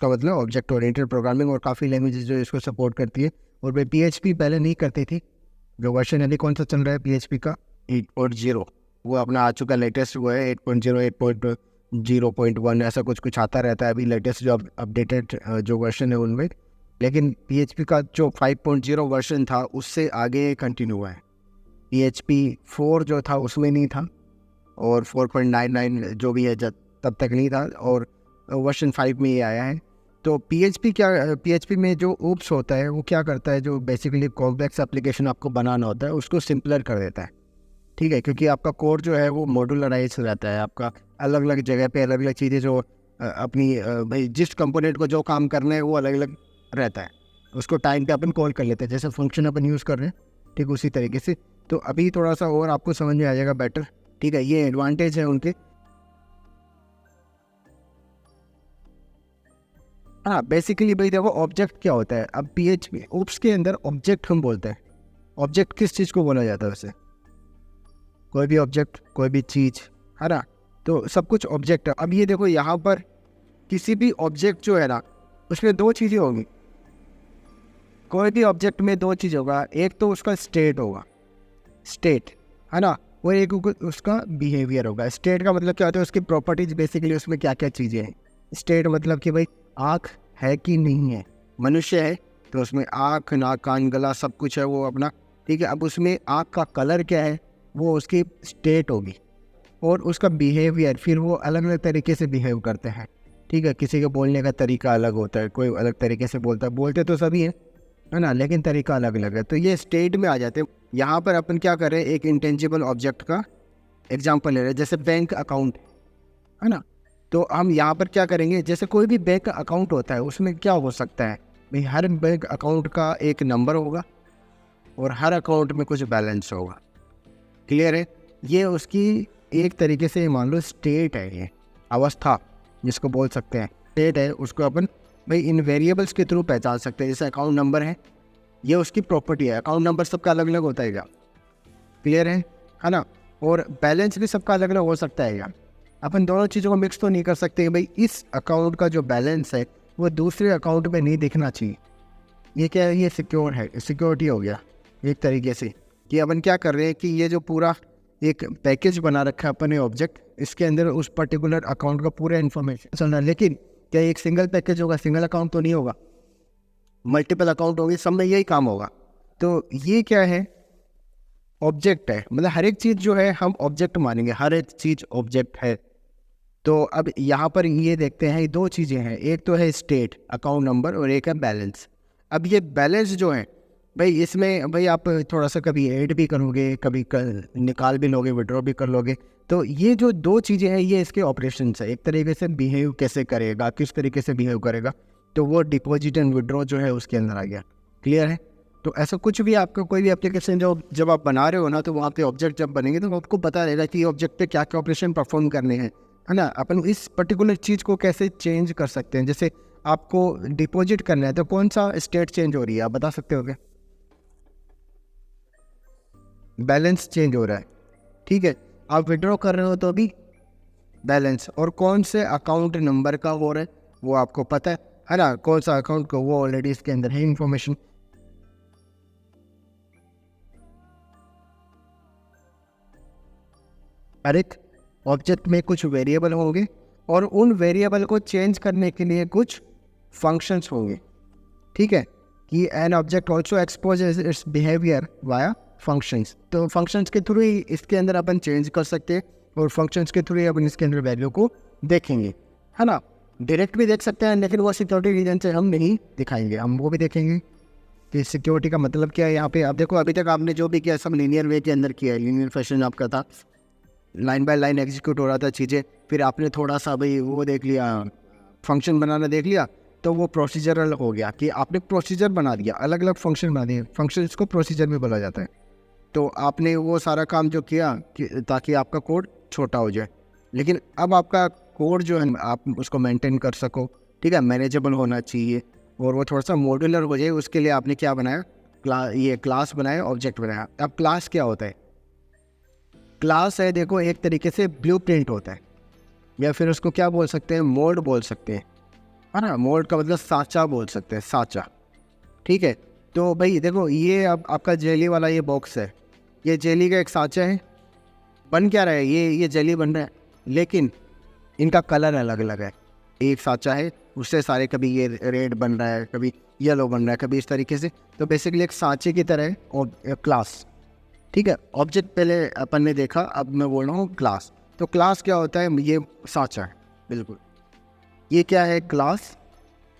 का मतलब object oriented programming, और काफ़ी लैंग्वेजेस जो इसको सपोर्ट करती है। और भाई PHP पहले नहीं करती थी। जो वर्जन अभी कौन सा चल रहा है PHP का 8.0, वो अपना आ चुका लेटेस्ट, वो है 8.0, 8.0.1 ऐसा कुछ कुछ आता रहता है अभी लेटेस्ट जो अपडेटेड जो वर्जन है उनमें। लेकिन PHP का जो 5.0 वर्जन था उससे आगे कंटिन्यू हुआ है। PHP 4 जो था उसमें नहीं था, और 4.99 जो भी है जब तब तक नहीं था, और वर्जन 5 में ये आया है। तो PHP में जो ओप्स होता है वो क्या करता है, जो बेसिकली कॉम्प्लेक्स एप्लीकेशन आपको बनाना होता है उसको सिंपलर कर देता है। ठीक है, क्योंकि आपका कोड जो है वो मॉड्यूलराइज रहता है, आपका अलग अलग जगह पे अलग अलग चीज़ें जो अपनी भाई जिस कंपोनेंट को जो काम करना है वो अलग अलग रहता है, उसको टाइम पे अपन कॉल कर लेते हैं, जैसे फंक्शन अपन यूज़ कर रहे हैं ठीक उसी तरीके से। तो अभी थोड़ा सा और आपको समझ में आ जाएगा बेटर। ठीक है, ये एडवांटेज है उनके। हाँ, बेसिकली भाई देखो ऑब्जेक्ट क्या होता है। अब PHP ओप्स के अंदर ऑब्जेक्ट हम बोलते हैं। ऑब्जेक्ट किस चीज़ को बोला जाता है वैसे? कोई भी ऑब्जेक्ट, कोई भी चीज़, है ना। तो सब कुछ ऑब्जेक्ट है। अब ये देखो यहाँ पर किसी भी ऑब्जेक्ट जो है ना उसमें दो चीज़ें होंगी। कोई भी ऑब्जेक्ट में दो चीज़ होगा, एक तो उसका स्टेट होगा, स्टेट, है ना, और एक उसका बिहेवियर होगा। स्टेट का मतलब क्या होता है, उसकी प्रॉपर्टीज, बेसिकली उसमें क्या क्या चीज़ें हैं। स्टेट मतलब कि भाई आँख है कि नहीं है, मनुष्य है तो उसमें आँख नाक कान गला सब कुछ है वो अपना। ठीक है, अब उसमें आँख का कलर क्या है वो उसकी स्टेट होगी, और उसका बिहेवियर फिर वो अलग अलग तरीके से बिहेव करते हैं। ठीक है, किसी के बोलने का तरीका अलग होता है, कोई अलग तरीके से बोलता है, बोलते तो सभी है ना, लेकिन तरीका अलग अलग है। तो ये स्टेट में आ जाते हैं। यहाँ पर अपन क्या करें, एक इंटेंजिबल ऑब्जेक्ट का एग्जांपल ले रहे हैं, जैसे बैंक अकाउंट, है ना। तो हम यहाँ पर क्या करेंगे, जैसे कोई भी बैंक अकाउंट होता है उसमें क्या हो सकता है भाई, हर बैंक अकाउंट का एक नंबर होगा और हर अकाउंट में कुछ बैलेंस होगा। क्लियर है? ये उसकी एक तरीके से मान लो स्टेट है, ये अवस्था जिसको बोल सकते हैं स्टेट है, उसको अपन भाई इन वेरिएबल्स के थ्रू पहचान सकते हैं। जैसे अकाउंट नंबर है, ये उसकी प्रॉपर्टी है। अकाउंट नंबर सबका अलग अलग होता है क्या? क्लियर है ना। और बैलेंस भी सबका अलग अलग हो सकता है क्या? अपन दोनों चीज़ों को मिक्स तो नहीं कर सकते भाई, इस अकाउंट का जो बैलेंस है वो दूसरे अकाउंट में नहीं दिखना चाहिए। ये क्या है, ये सिक्योर है, सिक्योरिटी हो गया एक तरीके से। कि अपन क्या कर रहे हैं कि ये जो पूरा एक पैकेज बना रखा है अपन ने ऑब्जेक्ट, इसके अंदर उस पर्टिकुलर अकाउंट का पूरा इन्फॉर्मेशन चल रहा है। लेकिन क्या एक सिंगल पैकेज होगा, सिंगल अकाउंट तो नहीं होगा, मल्टीपल अकाउंट होंगे, सब में यही काम होगा। तो ये क्या है, ऑब्जेक्ट है। मतलब हर एक चीज़ जो है हम ऑब्जेक्ट मानेंगे, हर एक चीज़ ऑब्जेक्ट है। तो अब यहाँ पर ये देखते हैं, दो चीज़ें हैं, एक तो है स्टेट अकाउंट नंबर और एक है बैलेंस। अब ये बैलेंस जो है भाई, इसमें भाई आप थोड़ा सा कभी ऐड भी करोगे, कभी निकाल भी लोगे, विड्रॉ भी कर लोगे। तो ये जो दो चीज़ें हैं ये इसके ऑपरेशन है, एक तरीके से बिहेव कैसे करेगा, किस तरीके से बिहेव करेगा, तो वो डिपॉजिट एंड विड्रॉ जो है उसके अंदर आ गया। क्लियर है? तो ऐसा कुछ भी आपका कोई भी एप्लीकेशन जो जब आप बना रहे हो ना, तो वहाँ पे ऑब्जेक्ट जब बनेंगे तो आपको पता रहेगा कि ऑब्जेक्ट पे क्या क्या ऑपरेशन परफॉर्म करने हैं, है ना। अपन इस पर्टिकुलर चीज़ को कैसे चेंज कर सकते हैं। जैसे आपको डिपॉजिट करना है तो कौन सा स्टेट चेंज हो रही है, आप बता सकते हो क्या? बैलेंस चेंज हो रहा है। ठीक है, आप विड्रॉ कर रहे हो तो अभी बैलेंस, और कौन से अकाउंट नंबर का हो रहा है वो आपको पता है ना, कौन सा अकाउंट को, वो ऑलरेडी इसके अंदर है इंफॉर्मेशन। हर एक ऑब्जेक्ट में कुछ वेरिएबल होंगे और उन वेरिएबल को चेंज करने के लिए कुछ फंक्शंस होंगे। ठीक है, कि an object also expose it's behaviour via functions. तो फंक्शंस के थ्रू ही इसके अंदर अपन चेंज कर सकते हैं, और फंक्शंस के थ्रू ही अपन इसके अंदर वैल्यू को देखेंगे, है ना। डायरेक्ट भी देख सकते हैं, लेकिन वो सिक्योरिटी रीजन से हम नहीं दिखाएंगे, हम वो भी देखेंगे कि सिक्योरिटी का मतलब क्या है। यहाँ पे आप देखो, अभी तक आपने जो भी किया सब लीनियर वे के अंदर किया है, लीनियर फैशन आपका था, लाइन बाय लाइन एग्जीक्यूट हो रहा था चीज़ें। फिर आपने थोड़ा सा भाई वो देख लिया, फंक्शन बनाना देख लिया, तो वो प्रोसीजरल हो गया कि आपने प्रोसीजर बना दिया, अलग अलग फंक्शन बना दिए, फंक्शन को प्रोसीजर में बोला जाता है। तो आपने वो सारा काम जो किया कि ताकि आपका कोड छोटा हो जाए। लेकिन अब आपका कोड जो है आप उसको मेंटेन कर सको, ठीक है, मैनेजेबल होना चाहिए, और वो थोड़ा सा मॉड्यूलर हो जाए, उसके लिए आपने क्या बनाया, ये क्लास बनाया, ऑब्जेक्ट बनाया। अब क्लास क्या होता है? क्लास है देखो एक तरीके से ब्लूप्रिंट होता है, या फिर उसको क्या बोल सकते हैं, मोड बोल सकते हैं। है ना। मोल्ड का मतलब साँचा बोल सकते हैं, साँचा। ठीक है, तो भाई देखो ये अब आपका जेली वाला ये बॉक्स है, ये जेली का एक साँचा है। बन क्या रहा है, ये जेली बन रहा है, लेकिन इनका कलर अलग अलग है। एक साँचा है, उससे सारे कभी ये रेड बन रहा है, कभी येलो बन रहा है, कभी इस तरीके से। तो बेसिकली एक साँचे की तरह है और क्लास। ठीक है, ऑब्जेक्ट पहले अपन ने देखा, अब मैं बोल रहा हूँ क्लास। तो क्लास क्या होता है, ये साँचा है बिल्कुल। ये क्या है, क्लास।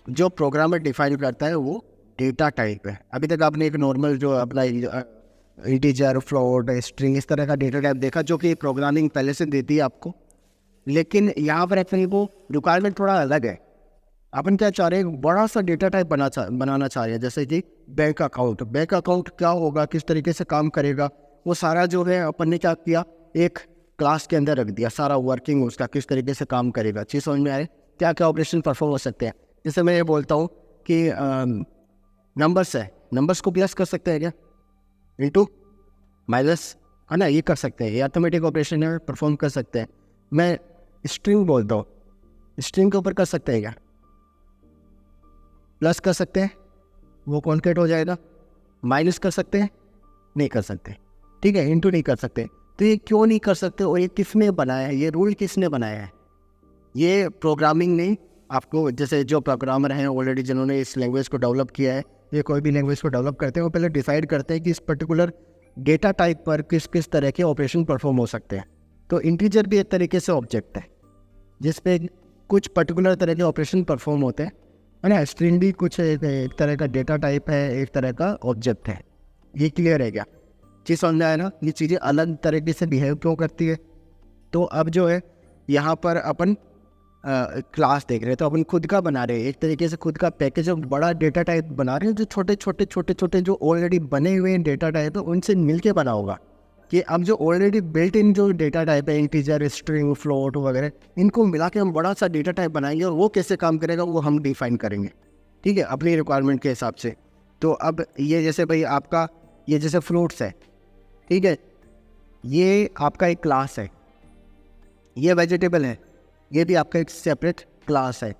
जो प्रोग्रामर डिफाइन करता है वो डेटा टाइप है। अभी तक आपने एक नॉर्मल जो अपना इंटीजर, फ्लोट, स्ट्रिंग इस तरह का डेटा टाइप देखा, जो कि प्रोग्रामिंग पहले से देती है आपको। लेकिन यहाँ पर अपने को रिक्वायरमेंट थोड़ा अलग है। अपन क्या चाह रहे हैं, एक बड़ा सा डेटा टाइप बनाना चाह रहे हैं, जैसे कि बैंक अकाउंट। बैंक अकाउंट क्या होगा, किस तरीके से काम करेगा, वो सारा जो है अपन ने क्या किया, एक क्लास के अंदर रख दिया। सारा वर्किंग उसका किस तरीके से काम करेगा, चीज़ समझ में आए, क्या क्या ऑपरेशन परफॉर्म हो सकते हैं। जैसे मैं ये बोलता हूँ कि नंबर्स है, नंबर्स को प्लस कर सकते हैं क्या, इंटू, माइनस, है ना, ये कर सकते हैं। ये ऑटोमेटिक ऑपरेशन है, परफॉर्म कर सकते हैं। मैं स्ट्रिंग बोलता हूँ, स्ट्रिंग के ऊपर कर सकते हैं क्या, प्लस कर सकते हैं, वो कॉन्केट हो जाएगा। माइनस कर सकते हैं, नहीं कर सकते। ठीक है, इंटू नहीं कर सकते। तो ये क्यों नहीं कर सकते और ये किसने बनाया है, ये रूल किसने बनाया है। ये प्रोग्रामिंग नहीं, आपको जैसे जो प्रोग्रामर हैं ऑलरेडी जिन्होंने इस लैंग्वेज को डेवलप किया है, ये कोई भी लैंग्वेज को डेवलप करते हैं, वो पहले डिसाइड करते हैं कि इस पर्टिकुलर डेटा टाइप पर किस किस तरह के ऑपरेशन परफॉर्म हो सकते हैं। तो इंटीजर भी एक तरीके से ऑब्जेक्ट है जिसपे कुछ पर्टिकुलर तरह के ऑपरेशन परफॉर्म होते हैं, है ना। स्ट्रिंग भी कुछ एक तरह का डेटा टाइप है, एक तरह का ऑब्जेक्ट है। ये क्लियर है क्या, चीज़ समझ में आया ना। ये चीज़ें अलग तरीके से बिहेव क्यों करती है। तो अब जो है यहाँ पर अपन क्लास देख रहे हैं, तो अपन खुद का बना रहे हैं, एक तरीके से खुद का पैकेज और बड़ा डेटा टाइप बना रहे हैं, जो छोटे छोटे जो ऑलरेडी बने हुए डेटा टाइप है उनसे मिलके बना होगा। कि अब जो ऑलरेडी बिल्ट इन जो डेटा टाइप है, इंटीजर, स्ट्रिंग, फ्लोट वगैरह, इनको मिला के हम बड़ा सा डेटा टाइप बनाएंगे, और वो कैसे काम करेगा वो हम डिफाइन करेंगे। ठीक है, अपनी रिक्वायरमेंट के हिसाब से। तो अब ये जैसे भाई आपका ये जैसे फ्रूट्स है, ठीक है, ये आपका एक क्लास है। ये वेजिटेबल है, ये भी आपका एक सेपरेट क्लास है।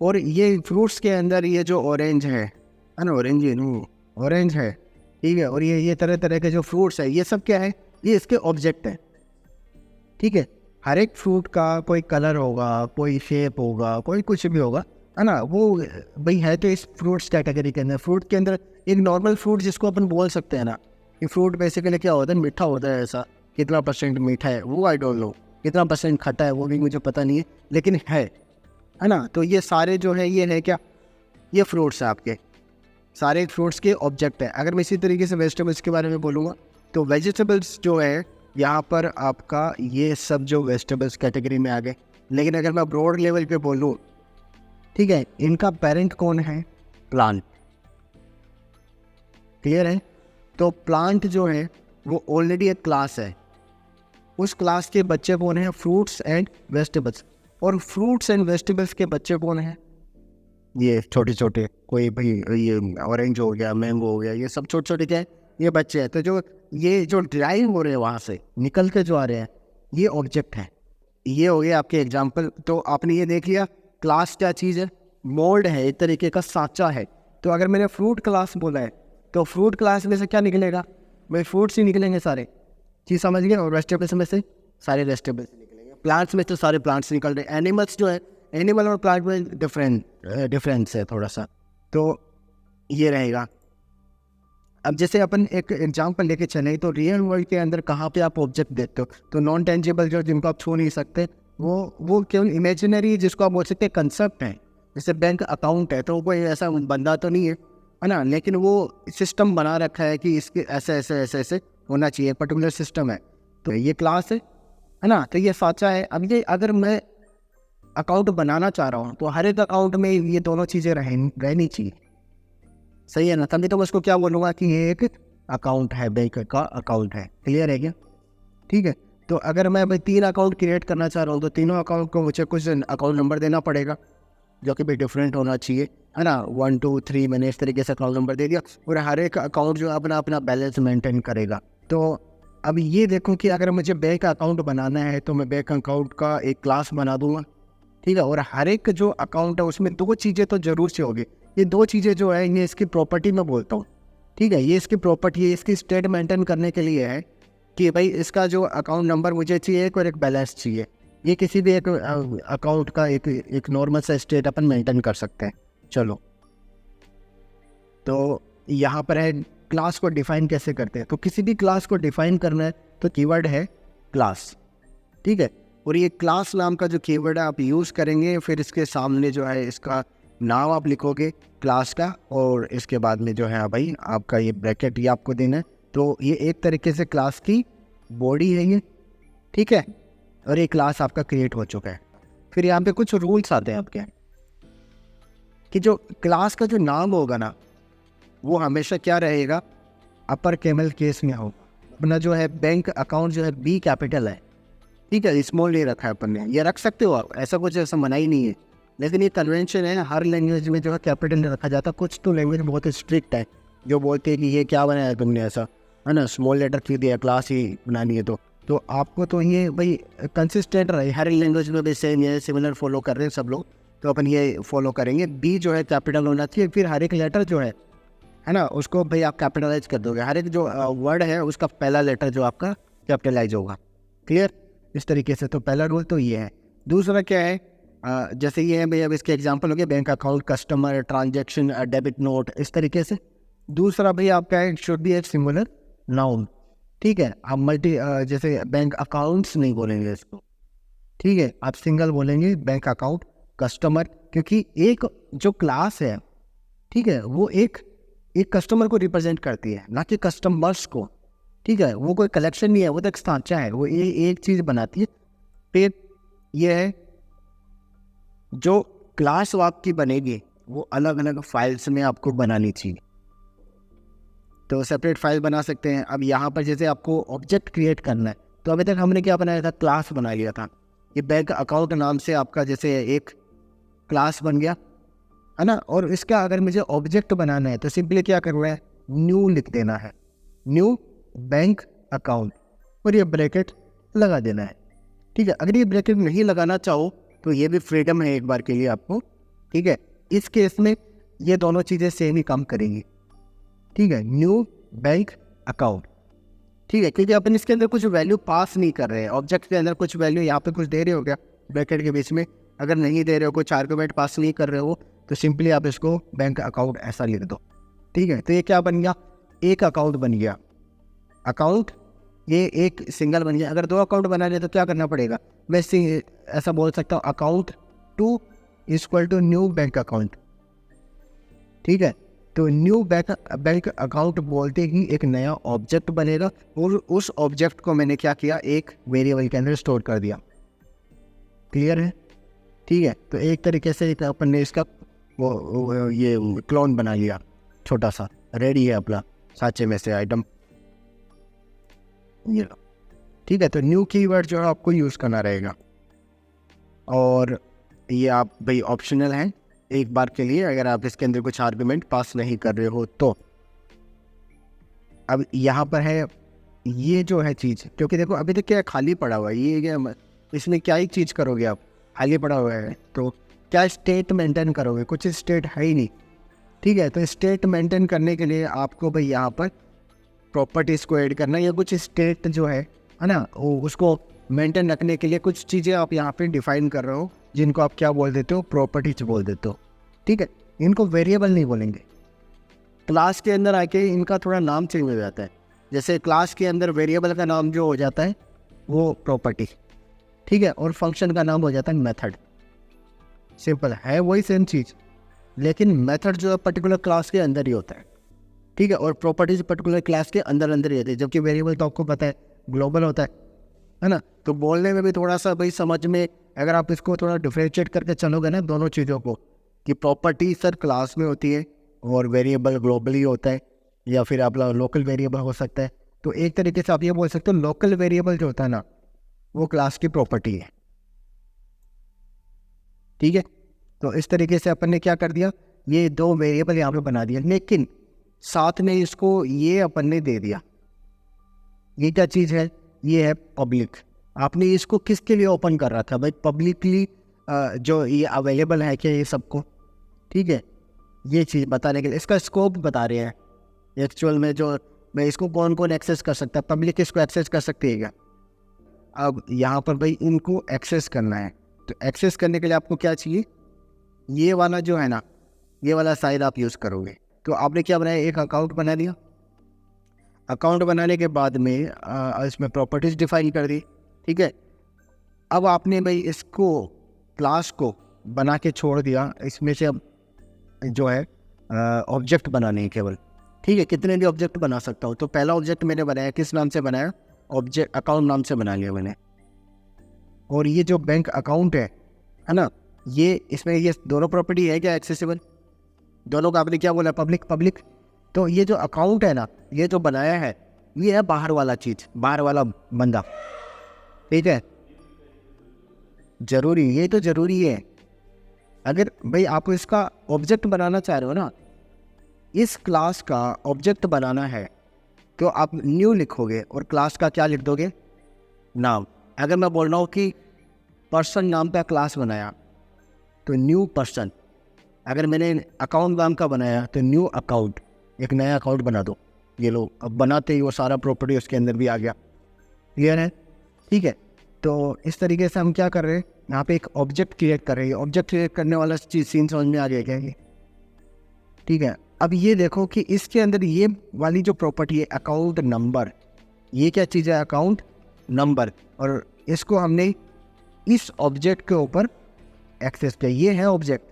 और ये फ्रूट्स के अंदर ये जो ऑरेंज है ना, ऑरेंज है, ठीक है। और ये तरह तरह के जो फ्रूट्स है, ये सब क्या है, ये इसके ऑब्जेक्ट है। ठीक है, हर एक फ्रूट का कोई कलर होगा, कोई शेप होगा, कोई कुछ भी होगा, है ना। वो भाई है तो इस फ्रूट्स कैटेगरी के अंदर। फ्रूट के अंदर एक नॉर्मल फ्रूट जिसको अपन बोल सकते हैं ना, ये फ्रूट बेसिकली क्या होता है, मीठा होता है। ऐसा कितना परसेंट मीठा है वो आई डोंट नो, कितना परसेंट खट्टा है वो भी मुझे पता नहीं है, लेकिन है ना। तो ये सारे जो है, ये है क्या, ये फ्रूट्स है आपके, सारे फ्रूट्स के ऑब्जेक्ट है। अगर मैं इसी तरीके से वेजिटेबल्स के बारे में बोलूँगा, तो वेजिटेबल्स जो है यहाँ पर आपका ये सब जो वेजिटेबल्स कैटेगरी में आ गए। लेकिन अगर मैं ब्रॉड लेवल पे बोलूँ, ठीक है, इनका पेरेंट कौन है, प्लांट। क्लियर है। तो प्लांट जो है वो ऑलरेडी एक क्लास है, उस क्लास के बच्चे कौन हैं, फ्रूट्स एंड वेजिटेबल्स। और फ्रूट्स एंड वेजिटेबल्स के बच्चे कौन हैं, ये छोटे छोटे, कोई भाई ये ऑरेंज हो गया, मैंगो हो गया, ये सब छोटे छोटे क्या है, ये बच्चे हैं। तो जो ये जो ड्राइव हो रहे हैं वहाँ से निकल के जो आ रहे हैं, ये ऑब्जेक्ट है। ये हो गया आपके एग्जाम्पल। तो आपने ये देख लिया, क्लास क्या चीज़ है, मोल्ड है, एक तरीके का साँचा है। तो अगर मैंने फ्रूट क्लास बोला है, तो फ्रूट क्लास में से क्या निकलेगा, भाई फ्रूट्स ही निकलेंगे सारे, चीज़ समझ गए। और वेजिटेबल्स में से सारे वेजिटेबल्स निकलेंगे, प्लांट्स में तो सारे प्लांट्स निकल रहे हैं। एनिमल्स जो है, एनिमल और प्लांट में डिफरेंस है थोड़ा सा, तो ये रहेगा। अब जैसे अपन एक एग्जांपल लेके चले, तो रियल वर्ल्ड के अंदर कहाँ पे आप ऑब्जेक्ट देखते हो, तो नॉन टेंजिबल जो जिनको आप छू नहीं सकते, वो केवल इमेजिनरी जिसको आप बोल सकते हैं कंसेप्ट है। जैसे बैंक अकाउंट है, तो कोई ऐसा बंदा तो नहीं है ना, लेकिन वो सिस्टम बना रखा है कि इसके ऐसे ऐसे ऐसे ऐसे होना चाहिए, पर्टिकुलर सिस्टम है। तो ये क्लास है ना। तो ये साँचा है। अब ये अगर मैं अकाउंट बनाना चाह रहा हूँ, तो हर एक अकाउंट में ये दोनों चीज़ें रहनी चाहिए, सही है ना। तभी तो मैं उसको क्या बोलूँगा कि ये एक अकाउंट है, बैंक का अकाउंट है। क्लियर है क्या, ठीक है। तो अगर मैं भाई 3 अकाउंट क्रिएट करना चाह रहा हूँ, तो तीनों अकाउंट को मुझे कुछ अकाउंट नंबर देना पड़ेगा, जो कि भी डिफरेंट होना चाहिए, है ना। 1 2 3 मैंने इस तरीके से अकाउंट नंबर दे दिया, और हर एक अकाउंट जो अपना अपना बैलेंस मेंटेन करेगा। तो अब ये देखो कि अगर मुझे बैंक अकाउंट बनाना है, तो मैं बैंक अकाउंट का एक क्लास बना दूंगा, ठीक है। और हर एक जो अकाउंट है उसमें दो चीज़ें तो जरूर से होगी। ये दो चीज़ें जो है ये इसकी प्रॉपर्टी में बोलता हूँ, ठीक है। ये इसकी प्रॉपर्टी है, इसकी स्टेट मेंटेन करने के लिए है कि भाई इसका जो अकाउंट नंबर मुझे चाहिए एक और एक बैलेंस चाहिए। ये किसी भी एक अकाउंट का एक नॉर्मल सा स्टेट अपन मेंटेन कर सकते हैं। चलो, तो यहाँ पर है क्लास को डिफाइन कैसे करते हैं। तो किसी भी क्लास को डिफाइन करना है तो कीवर्ड है क्लास, ठीक है। और ये क्लास नाम का जो कीवर्ड है आप यूज़ करेंगे, फिर इसके सामने जो है इसका नाम आप लिखोगे क्लास का, और इसके बाद में जो है भाई आपका ये ब्रैकेट ये आपको देना है। तो ये एक तरीके से क्लास की बॉडी है ये, ठीक है। और ये क्लास आपका क्रिएट हो चुका है। फिर यहाँ पे कुछ रूल्स आते हैं आपके कि जो क्लास का जो नाम होगा ना वो हमेशा क्या रहेगा, अपर कैमल केस में होगा। अपना जो है बैंक अकाउंट जो है बी कैपिटल है, ठीक है, स्मॉल नहीं रखा है अपन ने। ये रख सकते हो आप, ऐसा कुछ ऐसा मना ही नहीं है, लेकिन ये कन्वेंशन है। हर लैंग्वेज में जो है कैपिटल नहीं रखा जाता। कुछ तो लैंग्वेज बहुत स्ट्रिक्ट है जो बोलते हैं कि ये क्या बनाया तुमने ऐसा, है ना, स्मॉल लेटर क्यों दिया, क्लास ही बनानी है। तो आपको तो ये भाई कंसिस्टेंट रहे, हर लैंग्वेज में भी सेम ये सिमिलर फॉलो कर रहे हैं सब लोग, तो अपन ये फॉलो करेंगे। बी जो है कैपिटल होना चाहिए। फिर हर एक लेटर जो है ना, उसको भाई आप कैपिटलाइज कर दोगे। हर एक जो वर्ड है उसका पहला लेटर जो आपका कैपिटलाइज होगा। क्लियर? इस तरीके से तो पहला रूल तो ये है। दूसरा क्या है, जैसे ये है भाई, अब इसके एग्जांपल हो गए bank account, customer, transaction, debit note, इस तरीके से। दूसरा भाई आपका है should be a singular noun, ठीक है। आप मल्टी जैसे बैंक अकाउंट्स नहीं बोलेंगे इसको, ठीक है, आप सिंगल बोलेंगे बैंक अकाउंट, कस्टमर, क्योंकि एक जो क्लास है, ठीक है, वो एक कस्टमर को रिप्रेजेंट करती है, ना कि कस्टमर्स को, ठीक है। वो कोई कलेक्शन नहीं है, वो तो एक सांचा है, वो एक चीज़ बनाती है। फिर ये है जो क्लास आपकी बनेगी वो अलग अलग फाइल्स में आपको बनानी चाहिए, तो सेपरेट फाइल बना सकते हैं। अब यहाँ पर जैसे आपको ऑब्जेक्ट क्रिएट करना है, तो अभी तक हमने क्या बनाया था, क्लास बना लिया था। ये बैंक अकाउंट नाम से आपका जैसे एक क्लास बन गया, है ना। और इसका अगर मुझे ऑब्जेक्ट बनाना है तो सिंपली क्या करना है, न्यू लिख देना है, न्यू बैंक अकाउंट, और ये ब्रैकेट लगा देना है, ठीक है। अगर ये ब्रैकेट नहीं लगाना चाहो तो ये भी फ्रीडम है एक बार के लिए आपको, ठीक है। इस केस में ये दोनों चीज़ें सेम ही काम करेंगी, ठीक है, न्यू बैंक अकाउंट, ठीक है, क्योंकि अपन इसके अंदर कुछ वैल्यू पास नहीं कर रहे हैं। ऑब्जेक्ट के अंदर कुछ वैल्यू यहाँ पे कुछ दे रहे हो क्या ब्रैकेट के बीच में, अगर नहीं दे रहे हो, कुछ आर्गुमेंट पास नहीं कर रहे हो, तो सिंपली आप इसको बैंक अकाउंट ऐसा लिख दो, ठीक है। तो ये क्या बन गया, एक अकाउंट बन गया, अकाउंट ये एक सिंगल बन गया। अगर दो अकाउंट बनाने तो क्या करना पड़ेगा, मैं ऐसा बोल सकता हूँ, account two equal to new bank account, ठीक है। तो न्यू बैंक अकाउंट बोलते ही एक नया ऑब्जेक्ट बनेगा, और उस ऑब्जेक्ट को मैंने क्या किया, एक वेरिएबल के अंदर स्टोर कर दिया। क्लियर है? ठीक है। तो एक तरीके से अपन ने इसका वो ये क्लोन बना लिया, छोटा सा, रेडी है अपना साँचे में से आइटम, ये लो, ठीक है। तो न्यू कीवर्ड जो है आपको यूज़ करना रहेगा, और ये आप भाई ऑप्शनल है एक बार के लिए, अगर आप इसके अंदर कुछ आर्गुमेंट पास नहीं कर रहे हो तो। अब यहाँ पर है ये जो है चीज़, क्योंकि देखो अभी तक क्या खाली पड़ा हुआ है, ये क्या इसमें क्या एक चीज़ करोगे आप, खाली पड़ा हुआ है, तो क्या स्टेट मेंटेन करोगे, कुछ स्टेट है ही नहीं, ठीक है। तो स्टेट मेंटेन करने के लिए आपको भाई यहाँ पर प्रॉपर्टीज़ को ऐड करना, या कुछ स्टेट जो है ना, उसको मेंटेन रखने के लिए कुछ चीज़ें आप यहाँ पे डिफाइन कर रहे हो, जिनको आप क्या बोल देते हो, प्रॉपर्टीज बोल देते हो, ठीक है। इनको वेरिएबल नहीं बोलेंगे। क्लास के अंदर आके इनका थोड़ा नाम चेंज हो जाता है, जैसे क्लास के अंदर वेरिएबल का नाम जो हो जाता है वो प्रॉपर्टी, ठीक है, और फंक्शन का नाम हो जाता है मेथड। सिंपल है, वही सेम चीज़, लेकिन मेथड जो है पर्टिकुलर क्लास के अंदर ही होता है, ठीक है, और प्रॉपर्टीज पर्टिकुलर क्लास के अंदर अंदर ही रहती है, जबकि वेरिएबल तो आपको पता है ग्लोबल होता है ना। तो बोलने में भी थोड़ा सा भाई समझ में, अगर आप इसको थोड़ा डिफरेंशिएट करके चलोगे ना दोनों चीज़ों को, कि प्रॉपर्टी सर क्लास में होती है और वेरिएबल ग्लोबली होता है, या फिर आप लोकल वेरिएबल हो सकता है। तो एक तरीके से आप ये बोल सकते हो लोकल वेरिएबल जो होता है ना वो क्लास की प्रॉपर्टी है, ठीक है। तो इस तरीके से अपन ने क्या कर दिया, ये दो वेरिएबल यहाँ पे बना दिया, लेकिन साथ में इसको ये अपन ने दे दिया, ये क्या चीज़ है, ये है पब्लिक। आपने इसको किसके लिए ओपन कर रहा था भाई, पब्लिकली जो ये अवेलेबल है क्या ये सबको, ठीक है। ये चीज़ बताने के लिए इसका स्कोप बता रहे हैं एक्चुअल में, जो मैं इसको कौन कौन एक्सेस कर सकता है, पब्लिक इसको एक्सेस कर सकती है क्या। अब यहाँ पर भाई इनको एक्सेस करना है, तो एक्सेस करने के लिए आपको क्या चाहिए, ये वाला जो है ना, ये वाला साइड आप यूज़ करोगे। तो आपने क्या बनाया, एक अकाउंट बना लिया। अकाउंट बनाने के बाद में इसमें प्रॉपर्टीज़ डिफाइन कर दी, ठीक है। अब आपने भाई इसको क्लास को बना के छोड़ दिया, इसमें से अब जो है ऑब्जेक्ट बनाने हैं केवल, ठीक है। कितने भी ऑब्जेक्ट बना सकता हूँ। तो पहला ऑब्जेक्ट मैंने बनाया, किस नाम से बनाया, ऑब्जेक्ट अकाउंट नाम से बना लिया मैंने। और ये जो बैंक अकाउंट है ना, ये इसमें ये दोनों प्रॉपर्टी है क्या एक्सेसिबल, दोनों का आपने क्या बोला, पब्लिक पब्लिक। तो ये जो अकाउंट है ना, ये जो बनाया है, ये है बाहर वाला चीज़, बाहर वाला बंदा, ठीक है। जरूरी, ये तो ज़रूरी है। अगर भाई आप इसका ऑब्जेक्ट बनाना चाह रहे हो ना, इस क्लास का ऑब्जेक्ट बनाना है, तो आप न्यू लिखोगे और क्लास का क्या लिख दोगे, नाम। अगर मैं बोल रहा हूँ कि पर्सन नाम का क्लास बनाया, तो न्यू पर्सन। अगर मैंने अकाउंट नाम का बनाया, तो न्यू अकाउंट, एक नया अकाउंट बना दो। ये लो, अब बनाते ही वो सारा प्रॉपर्टी उसके अंदर भी आ गया। क्लियर है, ठीक है। तो इस तरीके से हम क्या कर रहे हैं, यहाँ पे एक ऑब्जेक्ट क्रिएट कर रहे हैं। ऑब्जेक्ट क्रिएट करने वाला चीज़ सीन समझ में आ गया क्या ये, ठीक है। अब ये देखो कि इसके अंदर ये वाली जो प्रॉपर्टी है अकाउंट नंबर, ये क्या चीज़ है, अकाउंट नंबर। और इसको हमने इस ऑब्जेक्ट के ऊपर एक्सेस किया, ये है ऑब्जेक्ट,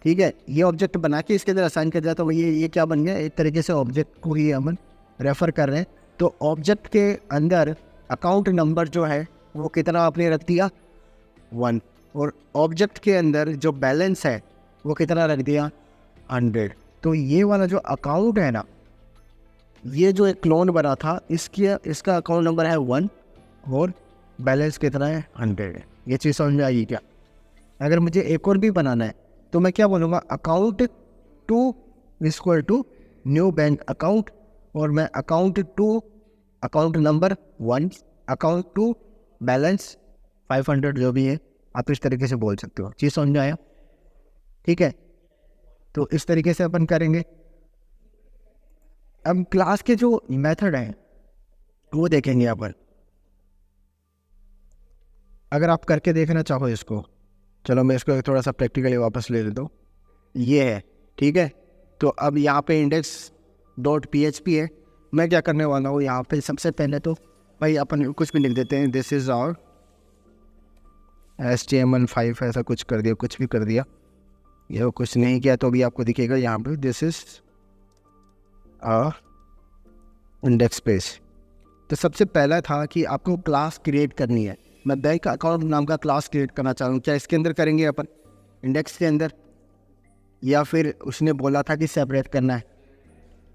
ठीक है। ये ऑब्जेक्ट बना के इसके अंदर असाइन कर दिया, तो ये क्या बन गया, एक तरीके से ऑब्जेक्ट को ही हम रेफर कर रहे हैं। तो ऑब्जेक्ट के अंदर अकाउंट नंबर जो है वो कितना आपने रख दिया, 1। और ऑब्जेक्ट के अंदर जो बैलेंस है वो कितना रख दिया, 100। तो ये वाला जो अकाउंट है ना, ये जो एक क्लोन बना था, इसका अकाउंट नंबर है 1 और बैलेंस कितना है, 100 है। ये चीज़ समझ में आई क्या। अगर मुझे एक और भी बनाना है, तो मैं क्या बोलूँगा, account two equal to new bank account, और मैं account two account number 1, account two balance 500, जो भी है आप इस तरीके से बोल सकते हो। चीज़ समझ में आया, ठीक है। तो इस तरीके से अपन करेंगे। अब क्लास के जो मेथड हैं वो देखेंगे अपन। अगर आप करके देखना चाहो इसको, चलो मैं इसको थोड़ा सा प्रैक्टिकली वापस ले लेता हूँ। ये है, ठीक है। तो अब यहाँ पे index.php है। मैं क्या करने वाला हूँ, यहाँ पे सबसे पहले तो भाई अपन कुछ भी लिख देते हैं, दिस इज़ आवर HTML5, ऐसा कुछ कर दिया, कुछ भी कर दिया। ये कुछ नहीं किया तो भी आपको दिखेगा यहाँ पे, दिस इज़ इंडेक्स पेज। तो सबसे पहला था कि आपको क्लास क्रिएट करनी है। मैं बैंक अकाउंट नाम का क्लास क्रिएट करना चाह रहा हूँ। क्या इसके अंदर करेंगे अपन, इंडेक्स के अंदर, या फिर उसने बोला था कि सेपरेट करना है,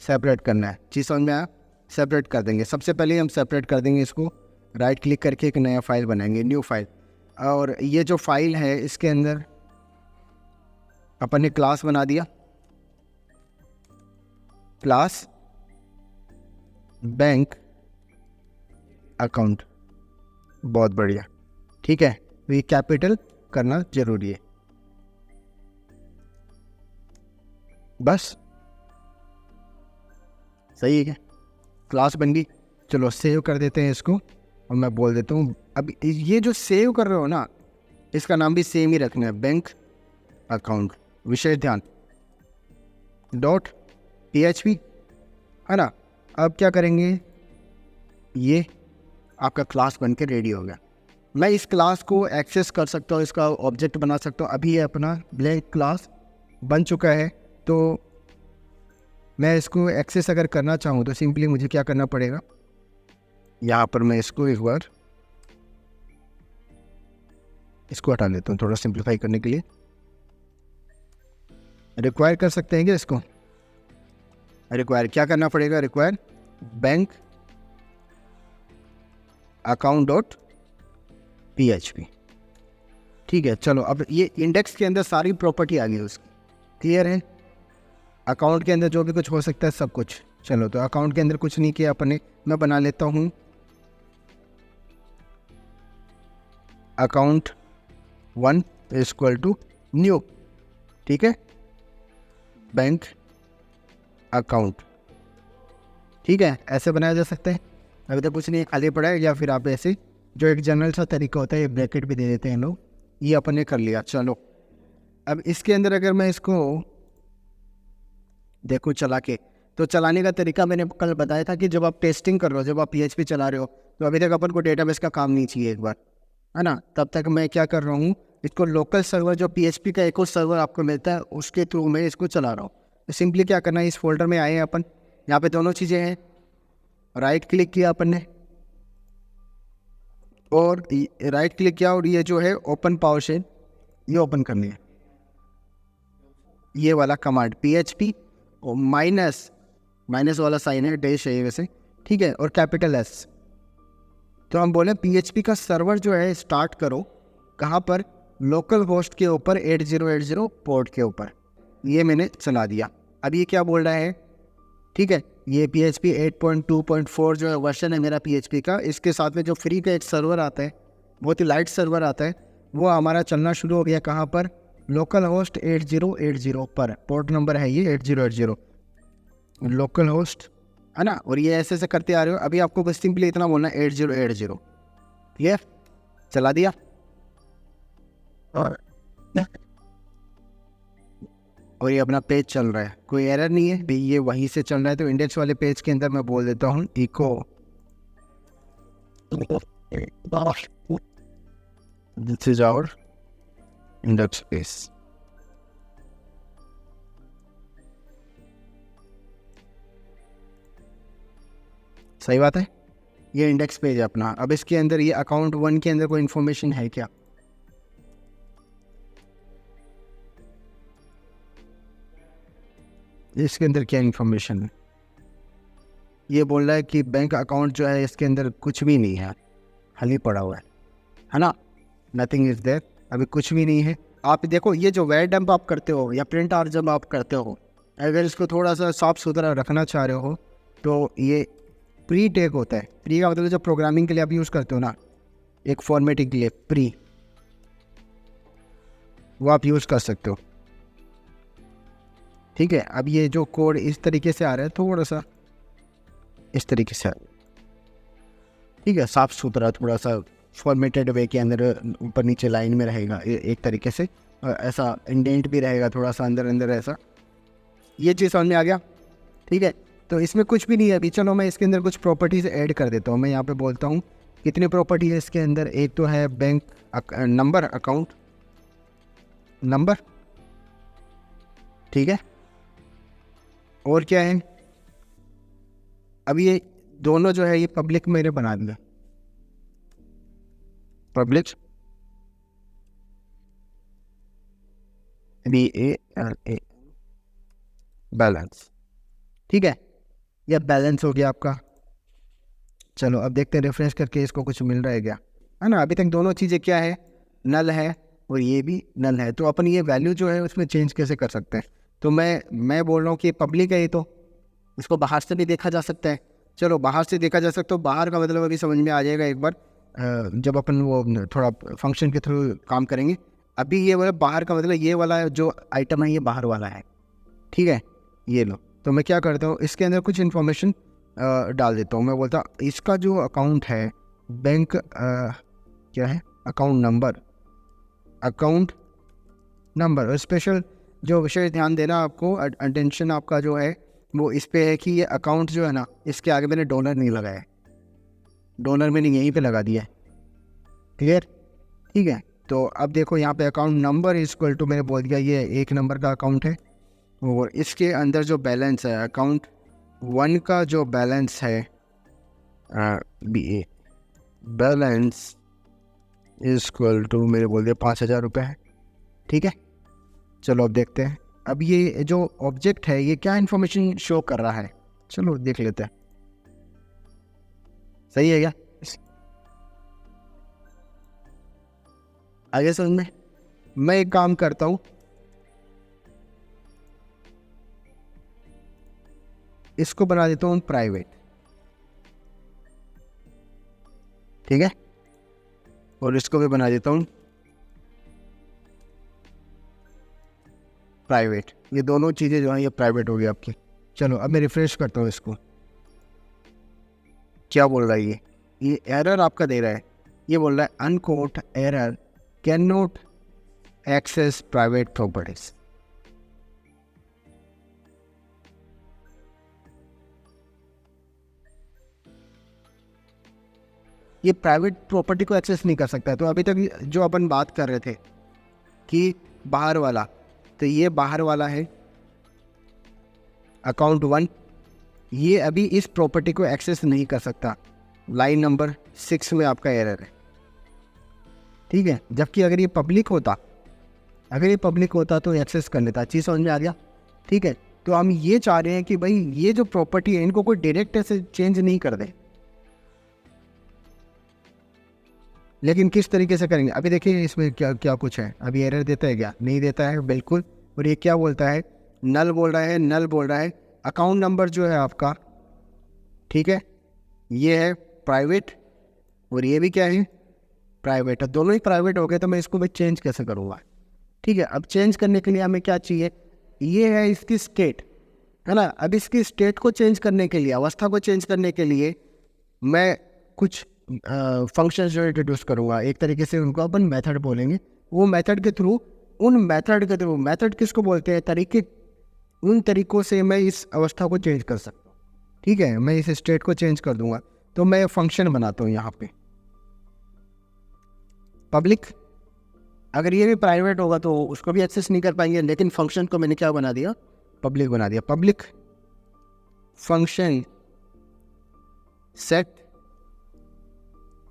सेपरेट करना है। चीज़ समझ में आया, सेपरेट कर देंगे। सबसे पहले हम सेपरेट कर देंगे इसको, राइट क्लिक करके एक नया फाइल बनाएंगे, न्यू फाइल। और ये जो फाइल है इसके अंदर अपन ने क्लास बना दिया, क्लास बैंक अकाउंट। बहुत बढ़िया, ठीक है। तो ये कैपिटल करना जरूरी है, बस सही है क्या, क्लास बन गई। चलो सेव कर देते हैं इसको, और मैं बोल देता हूँ अब ये जो सेव कर रहे हो ना, इसका नाम भी सेम ही रखना है, बैंक अकाउंट। विशेष ध्यान .php, है ना। अब क्या करेंगे, ये आपका क्लास बन के रेडी हो गया। मैं इस क्लास को एक्सेस कर सकता हूँ, इसका ऑब्जेक्ट बना सकता हूँ। अभी ये अपना ब्लैंक क्लास बन चुका है। तो मैं इसको एक्सेस अगर करना चाहूँ तो सिंपली मुझे क्या करना पड़ेगा, यहाँ पर मैं इसको एक बार इसको हटा लेता हूँ थोड़ा सिंप्लीफाई करने के लिए। रिक्वायर कर सकते हैं क्या इसको, रिक्वायर क्या करना पड़ेगा, रिक्वायर बैंक account.php, ठीक है। चलो अब ये इंडेक्स के अंदर सारी प्रॉपर्टी आ गई उसकी, क्लियर है। अकाउंट के अंदर जो भी कुछ हो सकता है सब कुछ। चलो तो अकाउंट के अंदर कुछ नहीं किया अपने, मैं बना लेता हूँ अकाउंट 1 इक्वल टू न्यू, ठीक है, बैंक अकाउंट, ठीक है, ऐसे बनाया जा सकता है। अभी तो कुछ नहीं खाली पड़ा है, या फिर आप ऐसे जो एक जनरल सा तरीका होता है, ये ब्रैकेट भी दे देते हैं लोग, ये अपन ने कर लिया। चलो अब इसके अंदर अगर मैं इसको देखो चला के, तो चलाने का तरीका मैंने कल बताया था कि जब आप टेस्टिंग कर रहे हो, जब आप PHP चला रहे हो, तो अभी तक अपन को डेटाबेस का काम नहीं चाहिए एक बार, है ना। तब तक मैं क्या कर रहा हूँ, इसको लोकल सर्वर जो PHP का एक और सर्वर आपको मिलता है उसके थ्रू मैं इसको चला रहा हूँ। तो सिंपली क्या करना है, इस फोल्डर में आए हैं अपन, यहाँ पे दोनों चीज़ें हैं, राइट क्लिक किया अपन ने और राइट क्लिक किया और ये जो है ओपन पावर शेल, ये ओपन करनी है, ये वाला कमांड PHP और माइनस वाला साइन है, डैश है वैसे, ठीक है, और कैपिटल S। तो हम बोले PHP का सर्वर जो है स्टार्ट करो कहाँ पर, लोकल होस्ट के ऊपर 8080 पोर्ट के ऊपर, ये मैंने चला दिया। अब ये क्या बोल रहा है, ठीक है, ये PHP 8.2.4 जो है वर्जन है मेरा PHP का, इसके साथ में जो फ्री का एक सर्वर आता है, बहुत ही लाइट सर्वर आता है, वो हमारा चलना शुरू हो गया कहाँ पर, लोकल होस्ट 8080 पर, पोर्ट नंबर है ये 8080 लोकल होस्ट, है ना। और ये ऐसे ऐसे करते आ रहे हो, अभी आपको बस सिंपली इतना बोलना है 8080, ये चला दिया। और ये अपना पेज चल रहा है, कोई एरर नहीं है भाई, ये वहीं से चल रहा है। तो इंडेक्स वाले पेज के अंदर मैं बोल देता हूँ echo this is our index page, सही बात है, ये इंडेक्स पेज है अपना। अब इसके अंदर ये अकाउंट 1 के अंदर कोई इन्फॉर्मेशन है क्या, इसके अंदर क्या इन्फॉर्मेशन है, ये बोल रहा है कि बैंक अकाउंट जो है इसके अंदर कुछ भी नहीं है, खाली पड़ा हुआ है ना, नथिंग इज देयर, अभी कुछ भी नहीं है। आप देखो ये जो वेयर डंप आप करते हो या प्रिंट आर जब आप करते हो, अगर इसको थोड़ा सा साफ सुथरा रखना चाह रहे हो तो ये प्री टेक होता है। प्री का मतलब जो प्रोग्रामिंग के लिए आप यूज़ करते हो ना, एक फॉर्मेटिंग के लिए प्री, वो आप यूज़ कर सकते हो, ठीक है। अब ये जो कोड इस तरीके से आ रहा है, थोड़ा सा इस तरीके से आ रहा है, ठीक है, साफ सुथरा थोड़ा सा फॉर्मेटेड वे के अंदर ऊपर नीचे लाइन में रहेगा एक तरीके से, ऐसा इंडेंट भी रहेगा थोड़ा सा अंदर अंदर ऐसा, ये चीज़ समझ में आ गया, ठीक है। तो इसमें कुछ भी नहीं है अभी। चलो मैं इसके अंदर कुछ प्रॉपर्टीज ऐड कर देता हूँ। मैं यहाँ पे बोलता हूँ कितनी प्रॉपर्टी है इसके अंदर, एक तो है बैंक नंबर, अकाउंट नंबर, ठीक है, और क्या है, अब ये दोनों जो है ये पब्लिक मेरे बना दिया, पब्लिक BALA बैलेंस, ठीक है, यह बैलेंस हो गया आपका। चलो अब देखते हैं रिफ्रेश करके इसको कुछ मिल रहा है क्या, है ना। अभी तक दोनों चीज़ें क्या है, नल है और ये भी नल है। तो अपन ये वैल्यू जो है उसमें चेंज कैसे कर सकते हैं, तो मैं बोल रहा हूँ कि पब्लिक है ये, तो इसको बाहर से भी देखा जा सकता है। चलो बाहर से देखा जा सकता है, तो बाहर का मतलब अभी समझ में आ जाएगा एक बार जब अपन वो थोड़ा फंक्शन के थ्रू काम करेंगे। अभी ये वाला बाहर का मतलब ये वाला जो आइटम है ये बाहर वाला है, ठीक है, ये लो। तो मैं क्या करता हूँ, इसके अंदर कुछ इन्फॉर्मेशन डाल देता हूँ। मैं बोलता इसका जो अकाउंट है बैंक क्या है, अकाउंट नंबर और स्पेशल जो विषय ध्यान देना आपको, अटेंशन आपका जो है वो इस पे है कि ये अकाउंट जो है ना, इसके आगे मैंने डॉलर नहीं लगाया है, डॉलर मैंने यहीं पे लगा दिया है, क्लियर, ठीक है। तो अब देखो यहाँ पे अकाउंट नंबर इक्वल टू, मैंने बोल दिया ये 1 नंबर का अकाउंट है, और इसके अंदर जो बैलेंस है अकाउंट 1 का जो बैलेंस है BA बैलेंस इक्वल टू मैंने बोल दिया 5000 रुपये है, ठीक है। चलो अब देखते हैं, अब ये जो ऑब्जेक्ट है ये क्या इन्फॉर्मेशन शो कर रहा है, चलो देख लेते हैं, सही है क्या, आगे समझ में। मैं एक काम करता हूँ, इसको बना देता हूँ प्राइवेट, ठीक है, और इसको भी बना देता हूँ प्राइवेट, ये दोनों चीज़ें जो हैं ये प्राइवेट हो गई आपकी। चलो अब मैं रिफ्रेश करता हूँ इसको, क्या बोल रहा है ये एरर आपका दे रहा है, ये बोल रहा है uncaught error can not access private properties. ये प्राइवेट प्रॉपर्टी को एक्सेस नहीं कर सकता है। तो अभी तक जो अपन बात कर रहे थे कि बाहर वाला, तो ये बाहर वाला है अकाउंट 1, ये अभी इस प्रॉपर्टी को एक्सेस नहीं कर सकता। लाइन नंबर 6 में आपका एरर है, ठीक है। जबकि अगर ये पब्लिक होता, तो एक्सेस कर लेता। चीज़ समझ में आ गया, ठीक है। तो हम ये चाह रहे हैं कि भाई ये जो प्रॉपर्टी है इनको कोई डायरेक्ट ऐसे चेंज नहीं कर दे, लेकिन किस तरीके से करेंगे अभी देखिए इसमें क्या क्या कुछ है। अभी एरर देता है क्या? नहीं देता है बिल्कुल। और ये क्या बोलता है? नल बोल रहा है। अकाउंट नंबर जो है आपका, ठीक है, ये है प्राइवेट और ये भी क्या है? प्राइवेट है। दोनों ही प्राइवेट हो गए, तो मैं इसको भी चेंज कैसे करूँगा? ठीक है, अब चेंज करने के लिए हमें क्या चाहिए? ये है इसकी स्टेट, है ना। अब इसकी स्टेट को चेंज करने के लिए, अवस्था को चेंज करने के लिए मैं कुछ फंक्शंस जो इंट्रोड्यूस करूँगा। एक तरीके से उनको अपन मेथड बोलेंगे। वो मेथड के थ्रू, मेथड किसको बोलते हैं? तरीके। उन तरीकों से मैं इस अवस्था को चेंज कर सकता हूँ, ठीक है। मैं इस स्टेट को चेंज कर दूंगा। तो मैं फंक्शन बनाता हूँ यहाँ पे पब्लिक। अगर ये भी प्राइवेट होगा तो उसको भी एक्सेस नहीं कर पाएंगे, लेकिन फंक्शन को मैंने क्या बना दिया? पब्लिक बना दिया। Public function set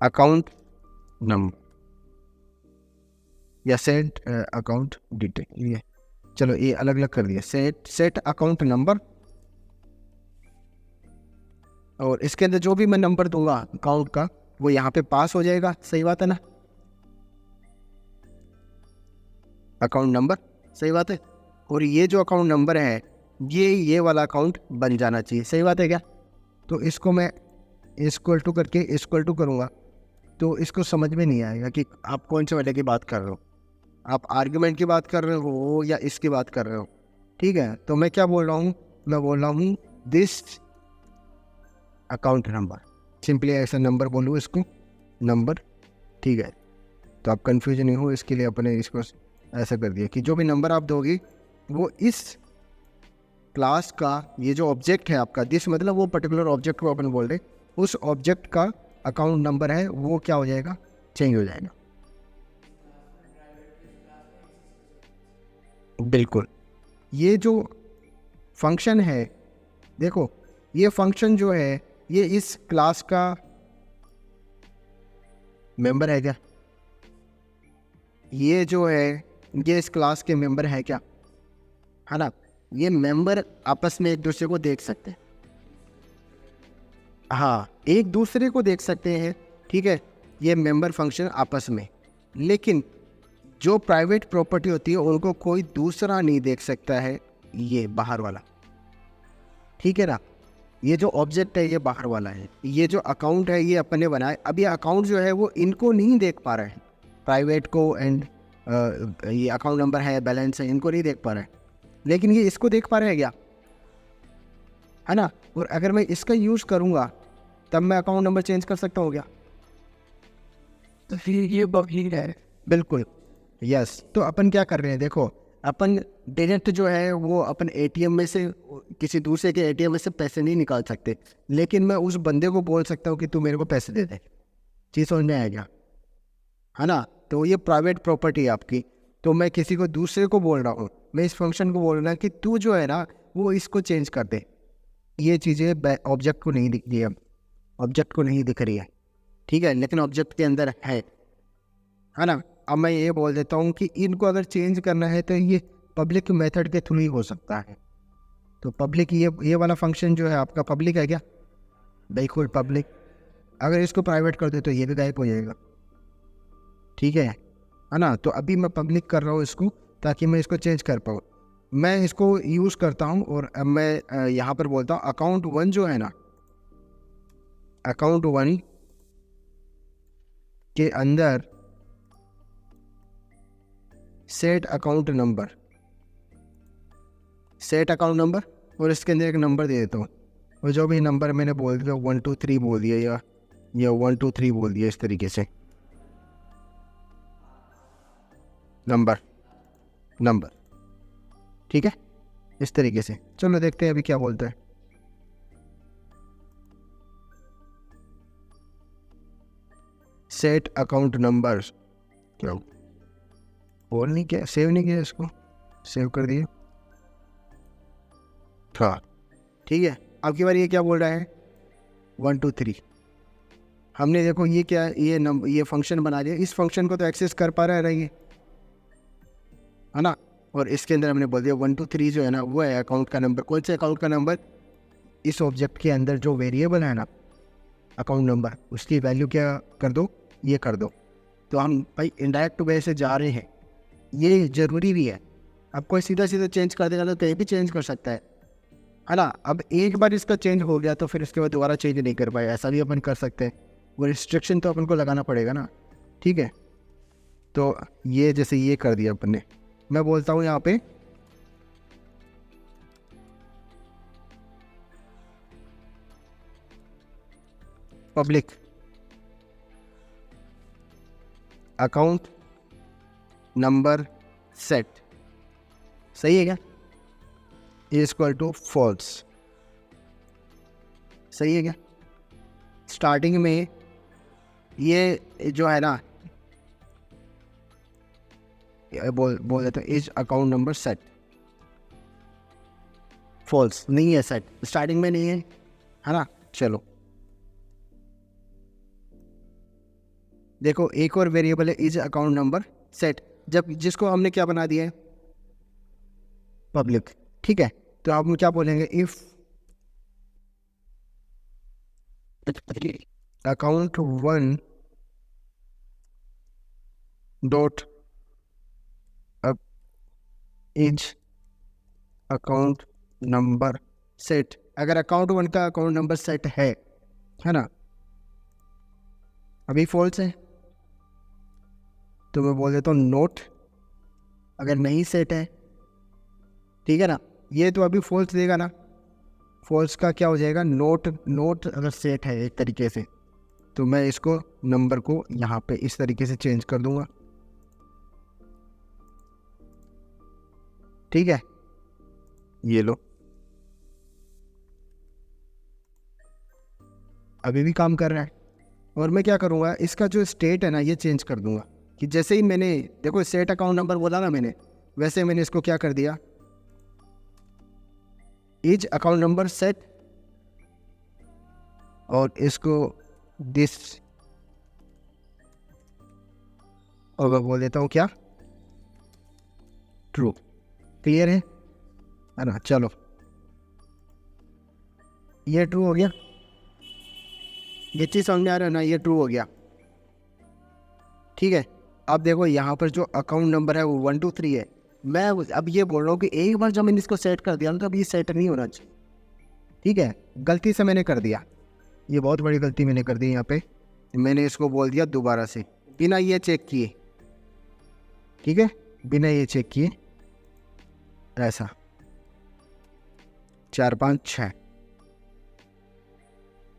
account number या सेट अकाउंट डिटेल, ये चलो ये अलग अलग कर दिया। सेट अकाउंट नंबर, और इसके अंदर जो भी मैं नंबर दूंगा अकाउंट का वो यहाँ पे पास हो जाएगा। सही बात है ना? अकाउंट नंबर, सही बात है। और ये जो अकाउंट नंबर है ये वाला अकाउंट बन जाना चाहिए। सही बात है क्या? तो इसको मैं इक्वल टू करके इक्वल टू करूँगा, तो इसको समझ में नहीं आएगा कि आप कौन से वाले की बात कर रहे हो। आप आर्ग्यूमेंट की बात कर रहे हो या इसकी बात कर रहे हो, ठीक है। तो मैं क्या बोल रहा हूँ? मैं बोल रहा हूँ दिस अकाउंट नंबर। सिंपली ऐसा नंबर बोलूँ इसको, नंबर, ठीक है। तो आप कंफ्यूजन नहीं हो, इसके लिए अपने इसको ऐसा कर दिया कि जो भी नंबर आप दोगे वो इस क्लास का, ये जो ऑब्जेक्ट है आपका, दिस मतलब वो पर्टिकुलर ऑब्जेक्ट को अपन बोल रहे, उस ऑब्जेक्ट का अकाउंट नंबर है वो क्या हो जाएगा? चेंज हो जाएगा। बिल्कुल। ये जो फंक्शन है, देखो ये फंक्शन जो है ये इस क्लास का मेंबर है क्या? ये जो है ये इस क्लास के मेंबर है क्या? है ना। ये मेंबर आपस में एक दूसरे को देख सकते हैं, हाँ, एक दूसरे को देख सकते हैं, ठीक है। ये मेंबर फंक्शन आपस में, लेकिन जो प्राइवेट प्रॉपर्टी होती है उनको कोई दूसरा नहीं देख सकता है, ये बाहर वाला, ठीक है ना। ये जो ऑब्जेक्ट है ये बाहर वाला है, ये जो अकाउंट है ये अपने बनाए। अब ये अकाउंट जो है वो इनको नहीं देख पा रहा है, प्राइवेट को, एंड ये अकाउंट नंबर है, बैलेंस है, इनको नहीं देख पा रहा है, लेकिन ये इसको देख पा रहे हैं क्या? है ना। और अगर मैं इसका यूज़ करूँगा तब मैं अकाउंट नंबर चेंज कर सकता हूँ क्या? तो फिर ये बगी है। बिल्कुल, यस। तो अपन क्या कर रहे हैं? देखो, अपन डायरेक्ट जो है वो अपन एटीएम में से, किसी दूसरे के एटीएम में से पैसे नहीं निकाल सकते, लेकिन मैं उस बंदे को बोल सकता हूँ कि तू मेरे को पैसे दे दे। चीज़ समझ में आएगा, है ना। तो ये प्राइवेट प्रॉपर्टी है आपकी। तो मैं किसी को दूसरे को बोल रहा हूँ, मैं इस फंक्शन को बोल रहा हूँ कि तू जो है ना वो इसको चेंज कर दे। ये चीज़ें ऑब्जेक्ट को नहीं दिख रही है, ऑब्जेक्ट को नहीं दिख रही है, ठीक है, लेकिन ऑब्जेक्ट के अंदर है ना। अब मैं ये बोल देता हूँ कि इनको अगर चेंज करना है तो ये पब्लिक मेथड के थ्रू ही हो सकता है। तो पब्लिक, ये वाला फंक्शन जो है आपका पब्लिक है क्या? बिल्कुल पब्लिक। अगर इसको प्राइवेट कर दे तो ये भी गायब हो जाएगा, ठीक है ना। तो अभी मैं पब्लिक कर रहा हूँ इसको ताकि मैं इसको चेंज कर पाऊँ। मैं इसको यूज़ करता हूँ और अब मैं यहाँ पर बोलता हूँ अकाउंट 1 जो है ना, अकाउंट 1 के अंदर set account number, set account number और इसके अंदर एक नंबर दे देता हूँ, और जो भी नंबर मैंने बोल दिया 1 2 3 बोल दिया या 1 2 3 बोल दिया, इस तरीके से नंबर, ठीक है, इस तरीके से। चलो देखते हैं अभी क्या बोलता है। सेट अकाउंट नंबर, क्या बोल नहीं किया, सेव नहीं किया, इसको सेव कर दिया, हाँ ठीक है। अब की बार ये क्या बोल रहा है 1 2 3। हमने देखो ये क्या, ये फंक्शन बना दिया, इस फंक्शन को तो एक्सेस कर पा रहा है ये, है ना। और इसके अंदर हमने बोल दिया 1 2 3 जो है ना वो है अकाउंट का नंबर। कौन से अकाउंट का नंबर? इस ऑब्जेक्ट के अंदर जो वेरिएबल है ना अकाउंट नंबर, उसकी वैल्यू क्या कर दो, ये कर दो। तो हम भाई इनडायरेक्ट वे से जा रहे हैं, ये ज़रूरी भी है। अब कोई सीधा सीधा चेंज कर देगा तो कहीं भी चेंज कर सकता है ना। अब एक बार इसका चेंज हो गया तो फिर इसके बाद दोबारा चेंज नहीं कर पाए, ऐसा भी अपन कर सकते हैं। वो रिस्ट्रिक्शन तो अपन को लगाना पड़ेगा ना, ठीक है। तो ये जैसे ये कर दिया अपन ने, मैं बोलता हूँ यहाँ पे पब्लिक अकाउंट नंबर सेट, सही है क्या, इज इक्वल टू फॉल्स, सही है क्या। स्टार्टिंग में ये जो है ना बोल देते हैं is account number set, false नहीं है, सेट स्टार्टिंग में नहीं है ना। चलो देखो एक और वेरिएबल है इज अकाउंट नंबर सेट, जब जिसको हमने क्या बना दिया है पब्लिक, ठीक है। तो आप क्या बोलेंगे, if account 1 dot is account number set. अगर अकाउंट 1 का अकाउंट नंबर सेट है ना, अभी फॉल्स है तो मैं बोल देता हूँ नोट, अगर नहीं सेट है, ठीक है ना। ये तो अभी फॉल्स देगा ना, फॉल्स का क्या हो जाएगा नोट अगर सेट है एक तरीके से, तो मैं इसको नंबर को यहाँ पे इस तरीके से चेंज कर दूंगा, ठीक है। ये लो, अभी भी काम कर रहा है। और मैं क्या करूँगा, इसका जो स्टेट है ना ये चेंज कर दूंगा, कि जैसे ही मैंने देखो सेट अकाउंट नंबर बोला ना मैंने, वैसे मैंने इसको क्या कर दिया इज अकाउंट नंबर सेट, और इसको दिस, और मैं बोल देता हूँ क्या ट्रू। क्लियर है ना। चलो ये ट्रू हो गया, ये चीज़ समझ में आ रहा है ना, ये ट्रू हो गया, ठीक है। अब देखो यहाँ पर जो अकाउंट नंबर है वो 1 2 3 है। मैं अब ये बोल रहा हूँ कि एक बार जब मैंने इसको सेट कर दिया तो अब ये सेट नहीं होना चाहिए, ठीक है। गलती से मैंने कर दिया, ये बहुत बड़ी गलती मैंने कर दी यहाँ पे। मैंने इसको बोल दिया दोबारा से बिना ये चेक किए, ठीक है, बिना ये चेक किए ऐसा 4 5 6।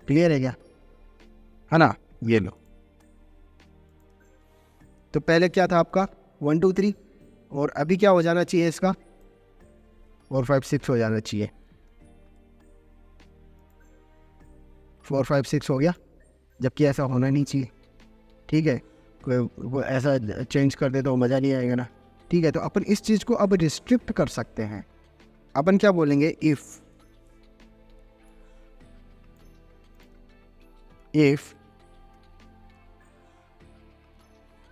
क्लियर है क्या, है ना। ये लो, तो पहले क्या था आपका 1 2 3, और अभी क्या हो जाना चाहिए इसका 4 5 6 हो जाना चाहिए। 4 5 6 हो गया, जबकि ऐसा होना नहीं चाहिए, ठीक है। कोई वो ऐसा चेंज कर दे तो मज़ा नहीं आएगा ना, ठीक है। तो अपन इस चीज़ को अब रिस्ट्रिक्ट कर सकते हैं। अपन क्या बोलेंगे, इफ़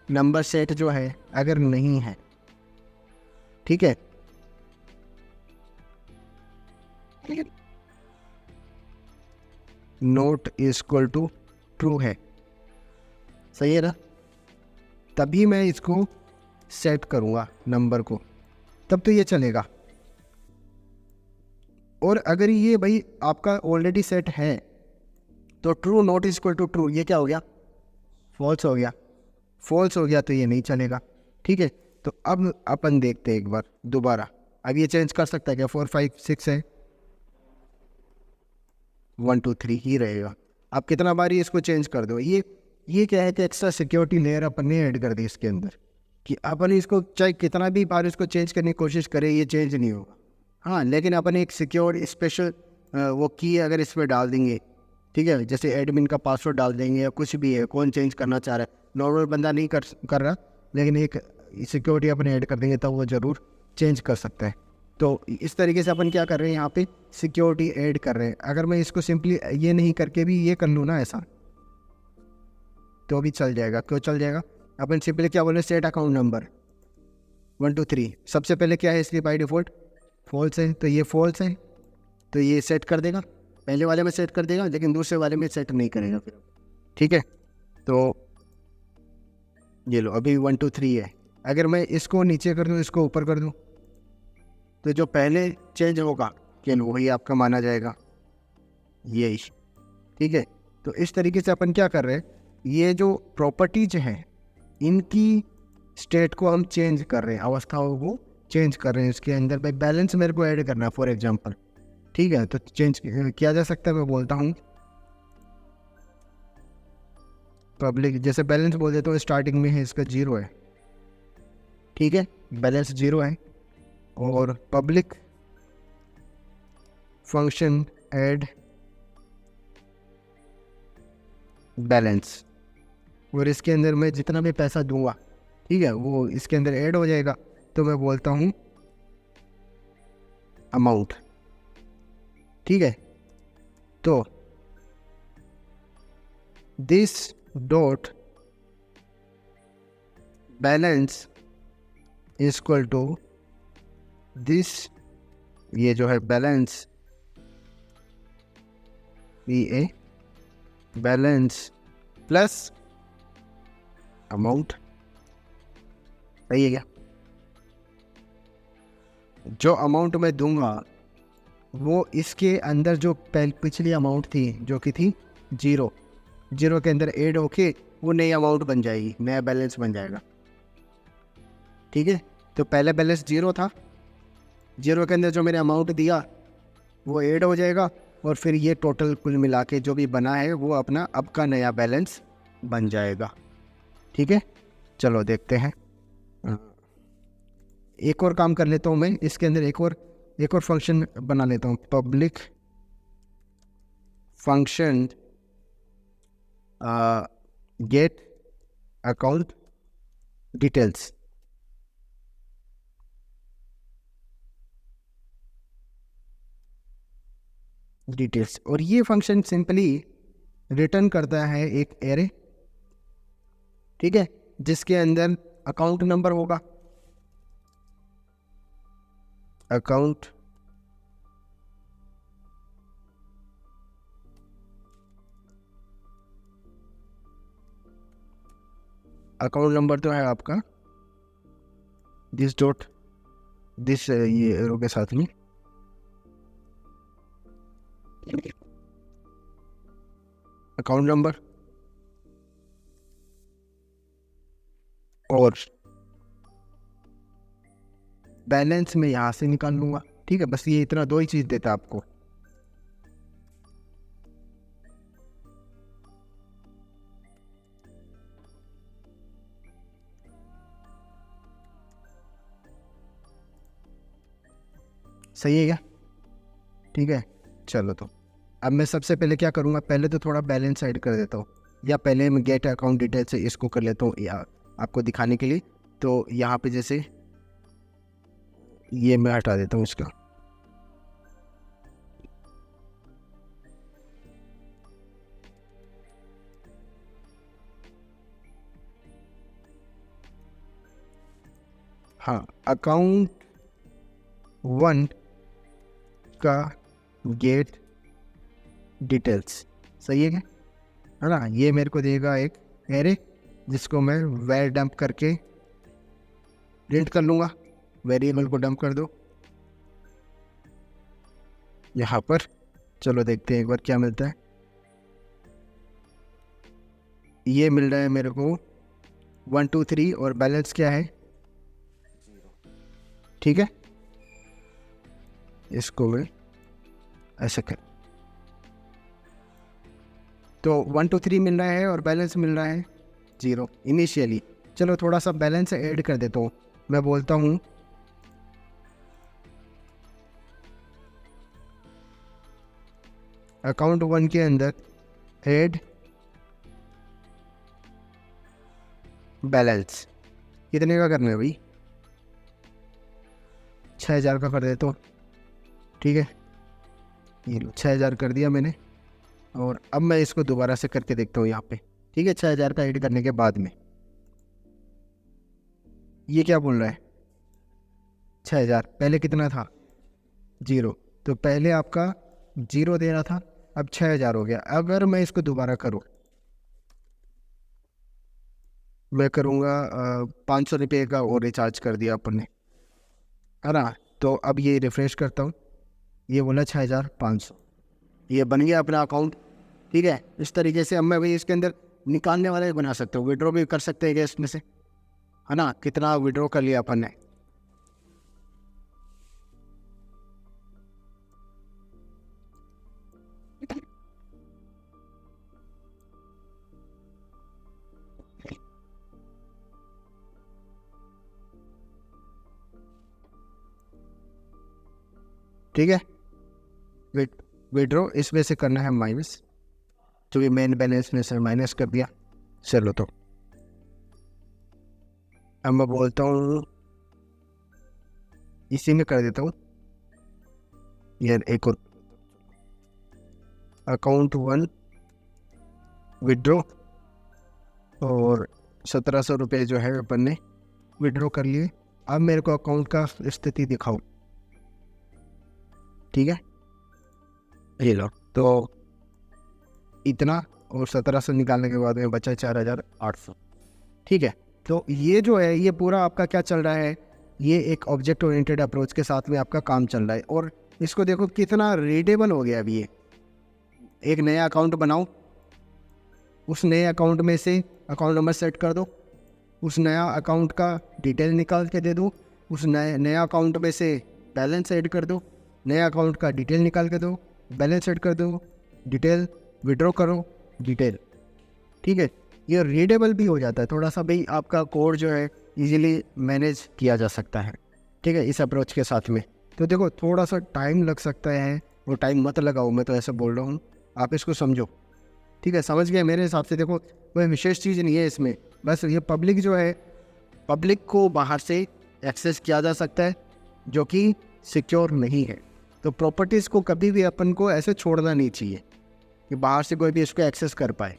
नंबर सेट जो है अगर नहीं है, ठीक है, नोट इक्वल टू ट्रू है, सही है ना, तभी मैं इसको सेट करूँगा नंबर को, तब तो ये चलेगा। और अगर ये भाई आपका ऑलरेडी सेट है तो true not equal to true, ये क्या हो गया फॉल्स हो गया, फॉल्स हो गया तो ये नहीं चलेगा, ठीक है। तो अब अपन देखते हैं एक बार दोबारा, अब ये चेंज कर सकता है क्या? 4 5 6 है, 1 2 3 ही रहेगा। आप कितना बार ही इसको चेंज कर दो। ये क्या है कि एक्स्ट्रा सिक्योरिटी लेयर अपन ने ऐड कर दी इसके अंदर, कि अपन इसको चाहे कितना भी बार इसको चेंज करने की कोशिश करें ये चेंज नहीं होगा। हाँ, लेकिन अपन एक सिक्योर स्पेशल वो की अगर इसमें डाल देंगे, ठीक है, जैसे एडमिन का पासवर्ड डाल देंगे या कुछ भी है, कौन चेंज करना चाह रहा है, नॉर्मल बंदा नहीं कर रहा, लेकिन एक सिक्योरिटी अपन ऐड कर देंगे तब वो ज़रूर चेंज कर सकता है। तो इस तरीके से अपन क्या कर रहे हैं यहाँ पे, सिक्योरिटी ऐड कर रहे हैं। अगर मैं इसको सिंपली ये नहीं करके भी ये कर लूँ ना ऐसा, तो भी चल जाएगा। क्यों चल जाएगा? अपन सिंपली क्या बोले, सेट अकाउंट नंबर 1 2 3, सबसे पहले क्या है इसकी बाई डिफ़ॉल्ट फॉल्स है, तो ये फॉल्स है, तो ये सेट कर देगा, पहले वाले में सेट कर देगा, लेकिन दूसरे वाले में सेट नहीं करेगा फिर। ठीक है, तो ये लो अभी 1 2 3 है। अगर मैं इसको नीचे कर दूँ, इसको ऊपर कर दूँ, तो जो पहले चेंज होगा केवल वही आपका माना जाएगा, यही। ठीक है, तो इस तरीके से अपन क्या कर रहे हैं, ये जो प्रॉपर्टीज हैं इनकी स्टेट को हम चेंज कर रहे हैं, अवस्थाओं को चेंज कर रहे हैं। इसके अंदर भाई बैलेंस मेरे को ऐड करना है फॉर एग्जांपल, ठीक है, तो चेंज किया जा सकता है। मैं बोलता हूँ पब्लिक, जैसे बैलेंस बोल देता हूँ, स्टार्टिंग में है इसका 0 है, ठीक है, बैलेंस 0 है, और पब्लिक फंक्शन ऐड बैलेंस, और इसके अंदर मैं जितना भी पैसा दूंगा, ठीक है, वो इसके अंदर ऐड हो जाएगा। तो मैं बोलता हूँ अमाउंट, ठीक है, तो this dot balance equal to this, ये जो है balance a balance plus amount, सही है क्या? जो अमाउंट मैं दूंगा वो इसके अंदर जो पिछली अमाउंट थी जो कि थी 0 के अंदर ऐड होके वो नई अमाउंट बन जाएगी, नया बैलेंस बन जाएगा। ठीक है, तो पहले बैलेंस 0 था, 0 के अंदर जो मैंने अमाउंट दिया वो ऐड हो जाएगा, और फिर ये टोटल कुल मिला के जो भी बना है वो अपना अब का नया बैलेंस बन जाएगा। ठीक है, चलो देखते हैं। एक और काम कर लेता हूँ मैं, इसके अंदर एक और फंक्शन बना लेता हूँ, public function gate account details. और ये फंक्शन सिंपली रिटर्न करता है एक एरे, ठीक है, जिसके अंदर अकाउंट नंबर होगा, अकाउंट नंबर तो है आपका दिस डॉट दिस, ये एरो के साथ में अकाउंट नंबर, और बैलेंस में यहाँ से निकाल लूँगा। ठीक है, बस ये इतना दो ही चीज़ देता है आपको। सही है क्या? ठीक है, चलो तो अब मैं सबसे पहले क्या करूँगा, पहले तो थोड़ा बैलेंस ऐड कर देता हूँ, या पहले मैं गेट अकाउंट डिटेल से इसको कर लेता हूँ या आपको दिखाने के लिए। तो यहाँ पे जैसे ये मैं हटा देता हूँ इसका, हाँ, अकाउंट 1 का गेट डिटेल्स, सही है क्या? है ना, ये मेरे को देगा एक एरे जिसको मैं वेर डंप करके प्रिंट कर लूँगा, वेरिएबल को डंप कर दो यहाँ पर। चलो देखते हैं एक बार क्या मिलता है। ये मिल रहा है मेरे को 1 2 3 और बैलेंस क्या है 0। ठीक है, इसको मैं ऐसे कर, तो 1 2 3 मिल रहा है और बैलेंस मिल रहा है 0 इनिशियली। चलो थोड़ा सा बैलेंस ऐड कर देता हूँ, मैं बोलता हूँ अकाउंट 1 के अंदर ऐड बैलेंस। कितने का करना है भाई? 6000 का कर देता हूँ, ठीक है। ये लो 6000 कर दिया मैंने, और अब मैं इसको दोबारा से करके देखता हूँ यहाँ पे, ठीक है। 6000 का ऐड करने के बाद में ये क्या बोल रहा है? 6000 पहले कितना था? 0। तो पहले आपका 0 दे रहा था, अब 6000 हो गया। अगर मैं इसको दोबारा करूँ, मैं करूँगा 500 रुपये का और रिचार्ज कर दिया अपन ने, है ना। तो अब ये रिफ्रेश करता हूँ, ये बोला 6500, ये बन गया अपना अकाउंट, ठीक है। इस तरीके से अब मैं भाई इसके अंदर निकालने वाला भी बना सकता हूँ, विड्रॉ भी कर सकते हैं इसमें से, है ना। कितना विड्रॉ कर लिया अपन ने, ठीक है। विड्रॉ इसमें से करना है माइनस, जो भी मेन बैलेंस में से माइनस कर दिया। चलो तो अब मैं बोलता हूँ इसी में कर देता हूँ यार, एक और अकाउंट 1 विड्रॉ, और 1700 रुपये जो है अपन ने विड्रॉ कर लिए। अब मेरे को अकाउंट का स्थिति दिखाओ, ठीक है। ये लो, तो इतना और 1700 निकालने के बाद में बचा 4800, ठीक है। तो ये जो है ये पूरा आपका क्या चल रहा है, ये एक ऑब्जेक्ट ओरिएंटेड अप्रोच के साथ में आपका काम चल रहा है। और इसको देखो कितना रीडेबल हो गया अभी ये। एक नया अकाउंट बनाओ, उस नए अकाउंट में से अकाउंट नंबर सेट कर दो, उस नया अकाउंट का डिटेल निकाल के दे दो, उस नया अकाउंट में से बैलेंस ऐड कर दो, नया अकाउंट का डिटेल निकाल के दो, बैलेंस ऐड कर दो, डिटेल विड्रॉ करो, डिटेल, ठीक है। ये रीडेबल भी हो जाता है थोड़ा सा भाई, आपका कोड जो है इजीली मैनेज किया जा सकता है, ठीक है, इस अप्रोच के साथ में। तो देखो थोड़ा सा टाइम लग सकता है, वो टाइम मत लगाओ, मैं तो ऐसा बोल रहा हूँ, आप इसको समझो, ठीक है। समझ गए मेरे हिसाब से। देखो कोई विशेष चीज़ नहीं है इसमें, बस ये पब्लिक जो है, पब्लिक को बाहर से एक्सेस किया जा सकता है जो कि सिक्योर नहीं है। तो प्रॉपर्टीज़ को कभी भी अपन को ऐसे छोड़ना नहीं चाहिए कि बाहर से कोई भी इसको एक्सेस कर पाए,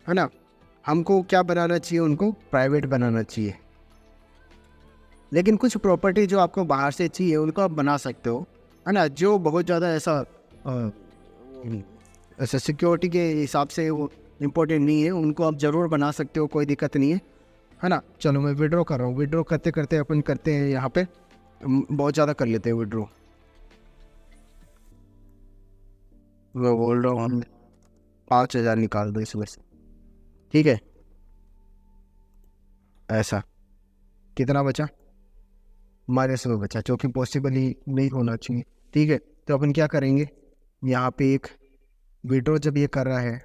है ना। हमको क्या बनाना चाहिए, उनको प्राइवेट बनाना चाहिए। लेकिन कुछ प्रॉपर्टी जो आपको बाहर से चाहिए उनको आप बना सकते हो, है ना, जो बहुत ज़्यादा ऐसा सिक्योरिटी के हिसाब से वो इम्पोर्टेंट नहीं है, उनको आप ज़रूर बना सकते हो, कोई दिक्कत नहीं है ना। चलो मैं विड्रॉ कर रहा हूँ, विड्रॉ करते करते अपन करते हैं यहाँ पे बहुत ज़्यादा कर लेते हैं विड्रॉ। मैं बोल रहा हूँ हम 5000 निकाल दो इसमें से, ठीक है। ऐसा कितना बचा? माइनस में बचा, जो कि पॉसिबल ही नहीं होना चाहिए, ठीक है। तो अपन क्या करेंगे, यहाँ पे एक विड्रॉ जब ये कर रहा है,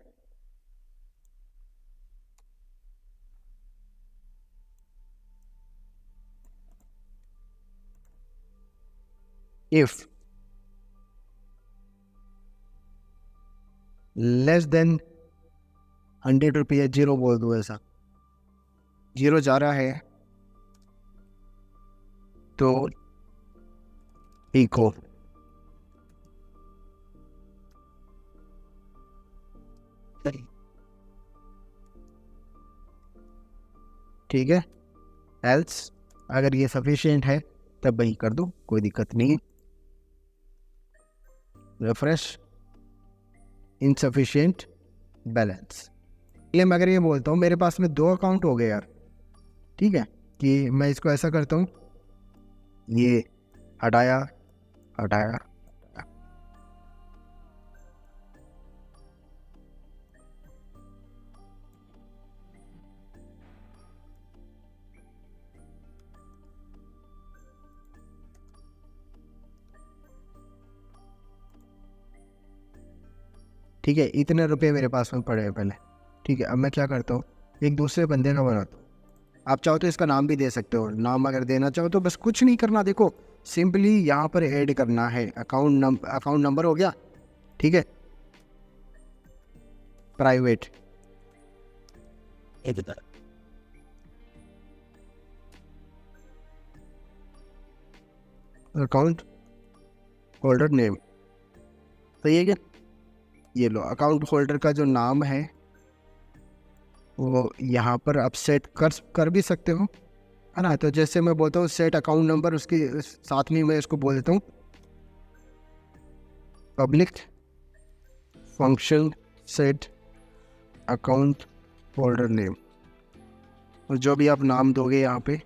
इफ लेस देन 100 रुपये, 0 बोल दो, ऐसा 0 जा रहा है तो इको, ठीक है। एल्स अगर ये सफिशिएंट है तब वही कर दो, कोई दिक्कत नहीं है। Refresh, insufficient balance. ये मैं अगर ये बोलता हूँ मेरे पास में 2 अकाउंट हो गए यार, ठीक है, कि मैं इसको ऐसा करता हूँ, ये हटाया हटाया, ठीक है, इतने रुपए मेरे पास में पड़े हैं पहले। ठीक है, अब मैं क्या करता हूँ, एक दूसरे बंदे का बनाता हूँ। आप चाहो तो इसका नाम भी दे सकते हो, नाम अगर देना चाहो तो बस कुछ नहीं करना, देखो सिंपली यहाँ पर ऐड करना है अकाउंट नंबर हो गया। ठीक है, प्राइवेट अकाउंट होल्डर नेम, सही है क्या? ये लो, अकाउंट होल्डर का जो नाम है वो यहाँ पर आप सेट कर भी सकते हो, है ना। तो जैसे मैं बोलता हूँ सेट अकाउंट नंबर, उसके साथ में मैं इसको बोल देता हूँ public function set account holder name. और जो भी आप नाम दोगे यहाँ पे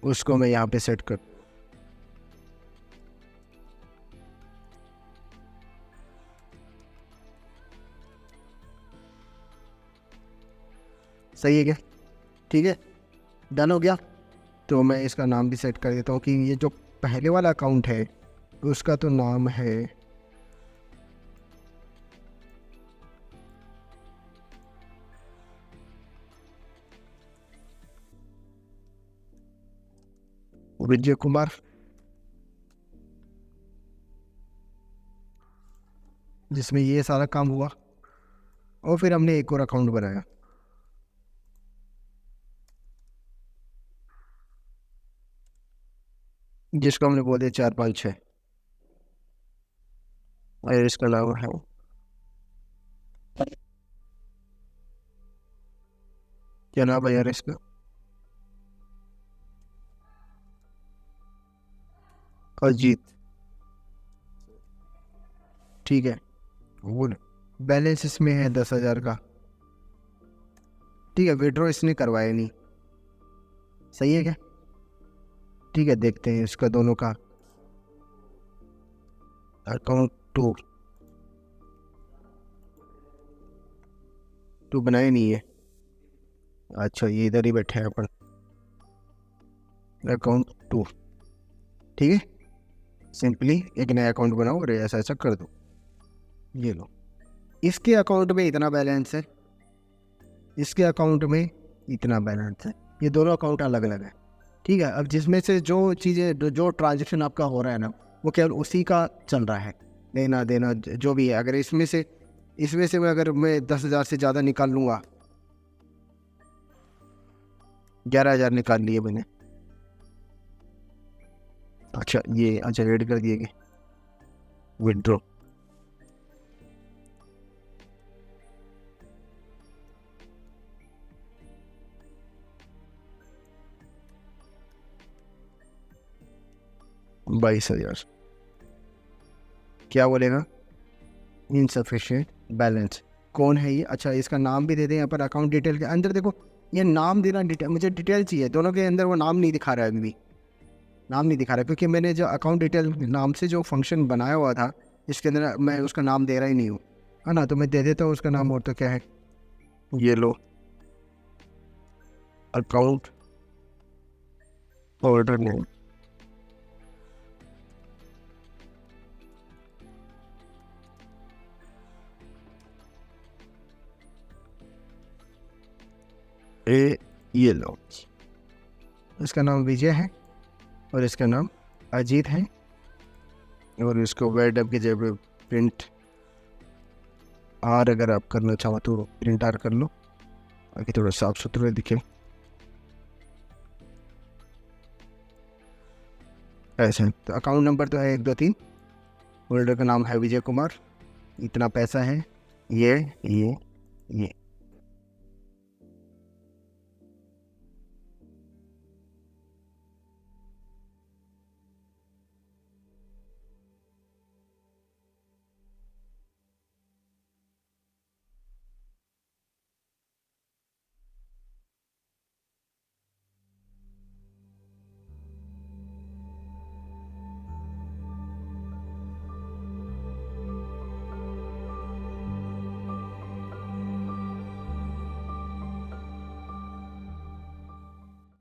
उसको मैं यहाँ पे सेट कर, सही है क्या? ठीक है, डन हो गया। तो मैं इसका नाम भी सेट कर देता हूँ कि ये जो पहले वाला अकाउंट है उसका तो नाम है विजय कुमार, जिसमें ये सारा काम हुआ। और फिर हमने एक और अकाउंट बनाया जिसको हमने बोल दिया 456, और इसका नाम है क्या नाम है यार इसका, अजीत। ठीक है, वो बैलेंस इसमें है 10,000 का। ठीक है, विड्रॉ इसने करवाया नहीं, सही है क्या? ठीक है, देखते हैं इसका दोनों का अकाउंट टू बनाया नहीं है। अच्छा, ये इधर ही बैठे हैं अपन, अकाउंट टू। ठीक है, सिंपली एक नया अकाउंट बनाओ और ऐसा ऐसा कर दो। ये लो, इसके अकाउंट में इतना बैलेंस है, इसके अकाउंट में इतना बैलेंस है, ये दोनों अकाउंट अलग अलग है। ठीक है, अब जिसमें से जो चीज़ें जो ट्रांजेक्शन आपका हो रहा है ना, वो केवल उसी का चल रहा है, लेना देना जो भी है। अगर इसमें से अगर मैं 10,000 से ज़्यादा निकाल लूँगा, 11,000 निकाल लिए मैंने। अच्छा, ये अच्छा रेड कर दिए गए, विड्रॉ। ₹22,000 क्या बोलेगा, इनसफिशिएंट बैलेंस। कौन है ये? अच्छा, इसका नाम भी दे दें यहाँ पर। अकाउंट डिटेल के अंदर देखो, ये नाम देना डिटेल, मुझे डिटेल चाहिए। दोनों के अंदर वो नाम नहीं दिखा रहा है, अभी भी नाम नहीं दिखा रहा है, क्योंकि मैंने जो अकाउंट डिटेल नाम से जो फंक्शन बनाया हुआ था इसके अंदर मैं उसका नाम दे रहा ही नहीं हूँ, है ना। तो मैं दे देता हूँ उसका नाम, और तो क्या है, ये लो, अकाउंट होल्डर नेम। ये लो, इसका नाम विजय है और इसका नाम अजीत है। और इसको वेड अप की जगह प्रिंट आर अगर आप करना चाहो तो प्रिंट आर कर लो, ताकि थोड़ा साफ सुथरा दिखे। ऐसे तो अकाउंट नंबर तो है 1 2 3, होल्डर का नाम है विजय कुमार, इतना पैसा है, ये